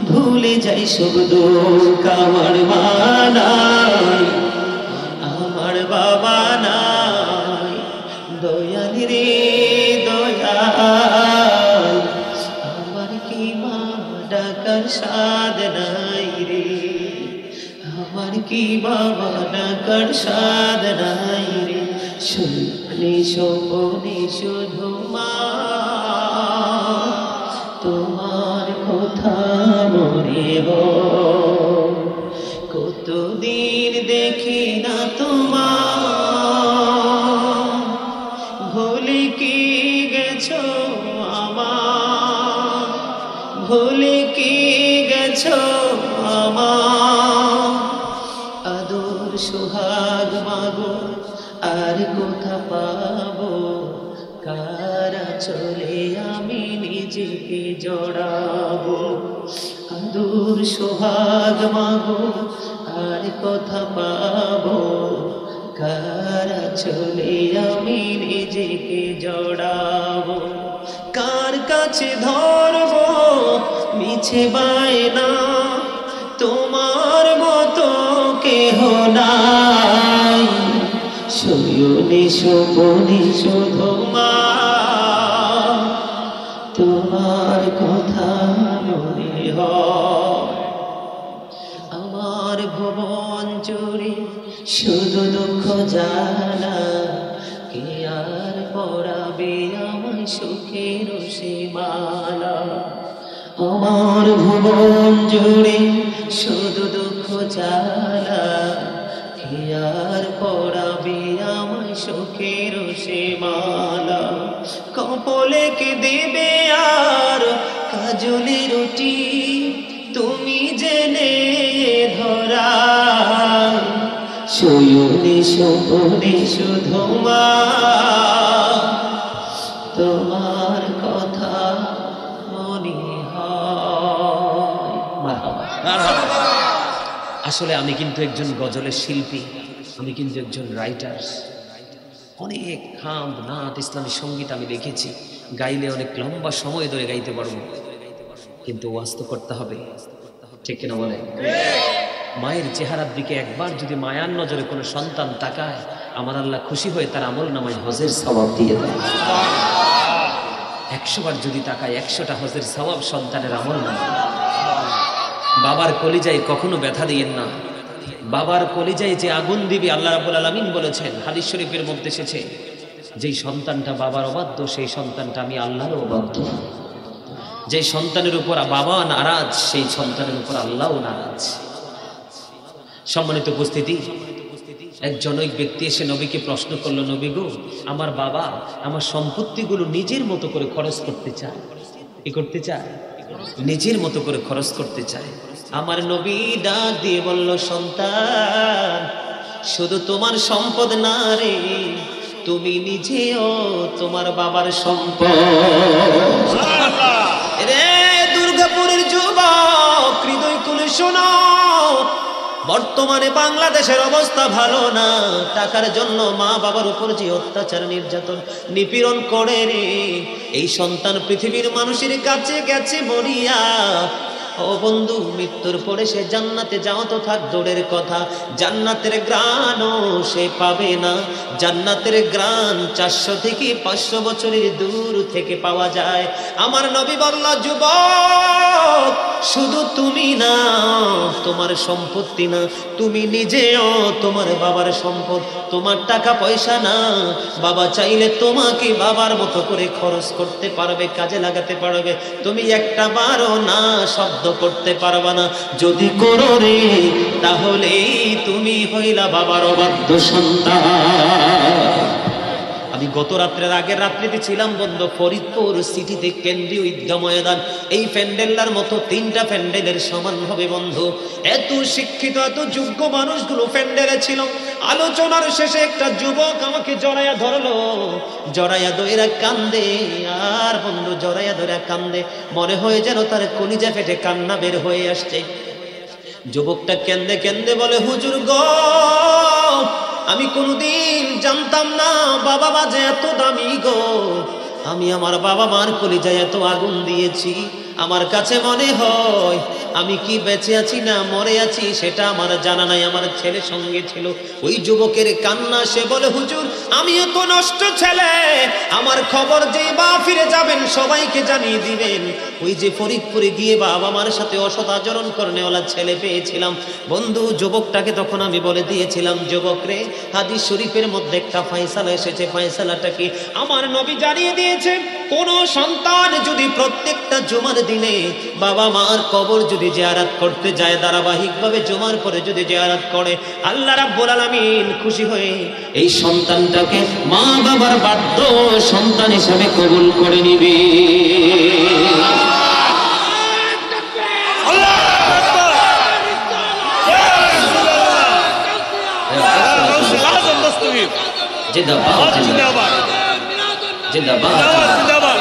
ভুলে যাই সব দুঃখ। আমার মা নাই, আমার বাবা নাই, দয়াল রে দয়াল, আমার কি মা ডাকার স্বাদ নাই রে, আমার কি বাবা ডাকার স্বাদ নাই রে। শুনলে স্বপনে শুধু মা তোমার কথা মনে হয়, কতদিন দেখি না তোমার, ভুলে কি গেছো আমার, ভুলে কি গেছো আমার, আদর সোহাগ মাগো আর কোথা পাবো, কারা চলে আমি নিজেকে জড়াবো, আদর সোহাগ মাগো আর কোথা পাবো, কারা চলে আমি নিজেকে জড়াবো, কার কাছে ধরবো মিছে বায়না, তোমার মতো কেহ নাই, শয়নে স্বপনে শুধু মা তোমার কথা মনে হয়। আমার ভুবন জুড়ে শুধু দুঃখ জ্বালা, কে আর পরাবে আমায় সুখের সীমালা, আমার ভুবন জুড়ে শুধু দুঃখ জ্বালা, কে আর পরাবে আমায় সুখের সীমালা, কপলে কে দেবে আর কাজলে রুটি, তুমি জেনে ধরা, শয়নে স্বপনে শুধু মা তোমার কথা মনে হয়। মারহাবা। আসলে আমি কিন্তু একজন গজলের শিল্পী, আমি কিন্তু একজন রাইটার, অনেক খাম নাত ইসলামী সঙ্গীত আমি লিখেছি, গাইলে অনেক লম্বা সময় ধরে গাইতে পারবো, কিন্তু ওয়াজ তো করতে হবে, ঠিক কিনা বলে? মায়ের চেহারার দিকে একবার যদি মায়ার নজরে কোনো সন্তান তাকায়, আমার আল্লাহ খুশি হয়ে তার আমল নামায় হজের সওয়াব দিয়ে দেয়। 100 বার যদি তাকায় 100টা হজের সওয়াব সন্তানের আমল নামায়। বাবার কলিজায় কখনো ব্যথা দিয়েন না। বাবার কলিজায় যে আগুন দিবে আল্লাহ রাব্বুল আলামিন বলেছেন, হাদিস শরীফের মধ্যে এসেছে, যেই সন্তানটা বাবার অবাধ্য সেই সন্তানটা আমি আল্লাহর অবাধ্য। যে সন্তানের উপর বাবা নারাজ সেই সন্তানের উপর আল্লাহও নারাজ। সম্মানিত উপস্থিতি, এক জনৈক ব্যক্তি এসে নবীকে প্রশ্ন করলো, নবী গো, আমার বাবা আমার সম্পত্তিগুলো নিজের মতো করে খরচ করতে চায়। কি করতে চায়? নিজের মতো করে খরচ করতে চায়। আমার নবী ডাক দিয়ে বলল, সন্তান, শুধু তোমার সম্পদ না রে, তুমি নিজেও তোমার বাবার সম্পদ। রে দুর্গাপুরের যুবক, হৃদয় খুলে শোনো, বর্তমানে বাংলাদেশের অবস্থা ভালো না। টাকার জন্য মা বাবার উপর যে অত্যাচার নির্যাতন নিপীড়ন করে রে, এই সন্তান পৃথিবীর মানুষের কাছে গেছে মরিয়া। ও বন্ধু, মৃত্যুর পরে সে জান্নাতে যাওয়া তো থাক দূরের কথা, জান্নাতের গ্রাণও সে পাবে না। জান্নাতের গ্রাণ 400 থেকে 500 বছরের দূর থেকে পাওয়া যায়। আমার নবী বলল, যুবক, শুধু তুমি না, তোমার সম্পত্তি না, তুমি নিজেও তোমার বাবার সম্পদ। তোমার টাকা পয়সা না, বাবা চাইলে তোমাকে বাবার মতো করে খরচ করতে পারবে, কাজে লাগাতে পারবে। তুমি একটা বারও না শব্দ করতে পারবা না। যদি করো রে, তাহলে তুমি হইলা বাবার অবাধ্য সন্তান। আমি গত রাত্রের আগের রাত্রিতে ছিলাম বন্ধু ফরিদপুর সিটিতে, কেন্দ্রীয় ঈদগাহ ময়দান। এই প্যান্ডেলটার মতো 3টা প্যান্ডেলের সমান হবে বন্ধু। এত শিক্ষিত এত যোগ্য মানুষগুলো প্যান্ডেলে ছিল। আলোচনার শেষে একটা যুবক আমাকে জড়াইয়া ধরলো, জড়াইয়া ধইরা কান্দে। আর বন্ধু জড়াইয়া ধইরা কান্দে, মনে হয় যেন তার কলিজা ফেটে কান্না বের হয়ে আসছে। যুবকটা কেন্দে কেন্দে বলে, হুজুর গো, আমি কোনদিন জানতাম না বাবা মা যে এত দামি গো। আমি আমার বাবা মার কলিজায় এত আগুন দিয়েছি। আমার কাছে মনে হয় আমি কি বেঁচে আছি না মরে আছি সেটা আমার জানা নাই। আমার ছেলে সঙ্গে ছিল। ওই যুবকের কান্না, সে বলে, হুজুর, আমিও তো নষ্ট ছেলে, আমার খবর যেই বা ফিরে যাবেন সবাইকে জানিয়ে দিবেন। ওই যে ফরিদপুরে গিয়ে বাবা মার সাথে অসৎ আচরণ করনেওয়ালা ছেলে পেয়েছিলাম। বন্ধু, যুবকটাকে তখন আমি বলে দিয়েছিলাম, যুবক রে, হাদিস শরীফের মধ্যে একটা ফয়সালা এসেছে। ফয়সালাটা কি? আমার নবী জানিয়ে দিয়েছে, কোন সন্তান যদি প্রত্যেকটা জুমার দিনে বাবা মার কবর যদি জিয়ারত করতে যায়, ধারাবাহিকভাবে জুমার পরে যদি জিয়ারত করে, আল্লাহ রাব্বুল আলামিন খুশি হয়ে এই সন্তানটাকে মা বাবার বাধ্য সন্তান হিসেবে কবুল করে নিবে। জিন্দাবাদ জিন্দাবাদ জিন্দাবাদ জিন্দাবাদ।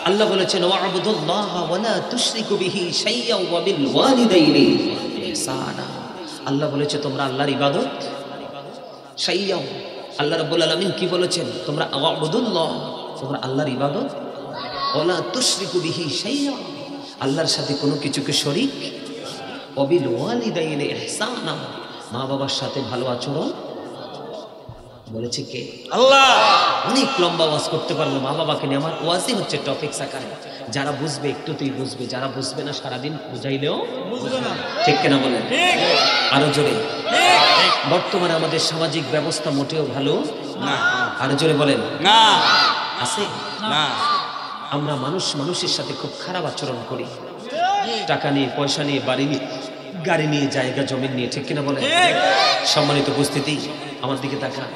আল্লাহ বলেছেন, ওয়া'বুদুল্লাহ ওয়া লা তুশরিকু বিহি শাইয়্যান ওয়া বিল ওয়ালিদাইনি ইহসানা। আল্লাহ বলেছে তোমরা আল্লাহর ইবাদত শাইয়্যান। আল্লাহ রাব্বুল আলামিন কি বলেছেন? তোমরা ওয়া'বুদুল্লাহ, তোমরা আল্লাহর ইবাদত, ওয়া লা তুশরিকু বিহি শাইয়্যান, আল্লাহর সাথে কোনো কিছুকে শরীক, ওয়া বিল ওয়ালিদাইনি ইহসানা, মা বাবার সাথে ভালো আচরণ। বলেছে কে? আল্লাহ। অনেক লম্বা ওয়াজ করতে পারলো মা বাবাকে নিয়ে। আমার ওয়াজই হচ্ছে টপিক আকারে। যারা বুঝবে একটুতেই বুঝবে, যারা বুঝবে না সারাদিন বুঝাইলেও বুঝবে না। ঠিক কিনা বলেন? আরো জোরে। বর্তমানে আমাদের সামাজিক ব্যবস্থা মোটেও ভালো না। আরো জোরে বলেন না। আছে না? আমরা মানুষের সাথে খুব খারাপ আচরণ করি। টাকা নিয়ে, পয়সা নিয়ে, বাড়ি নিয়ে, গাড়ি নিয়ে, জায়গা জমি নিয়ে। ঠিক কিনা বলেন? সম্মানিত উপস্থিতি, আমার দিকে তাকান।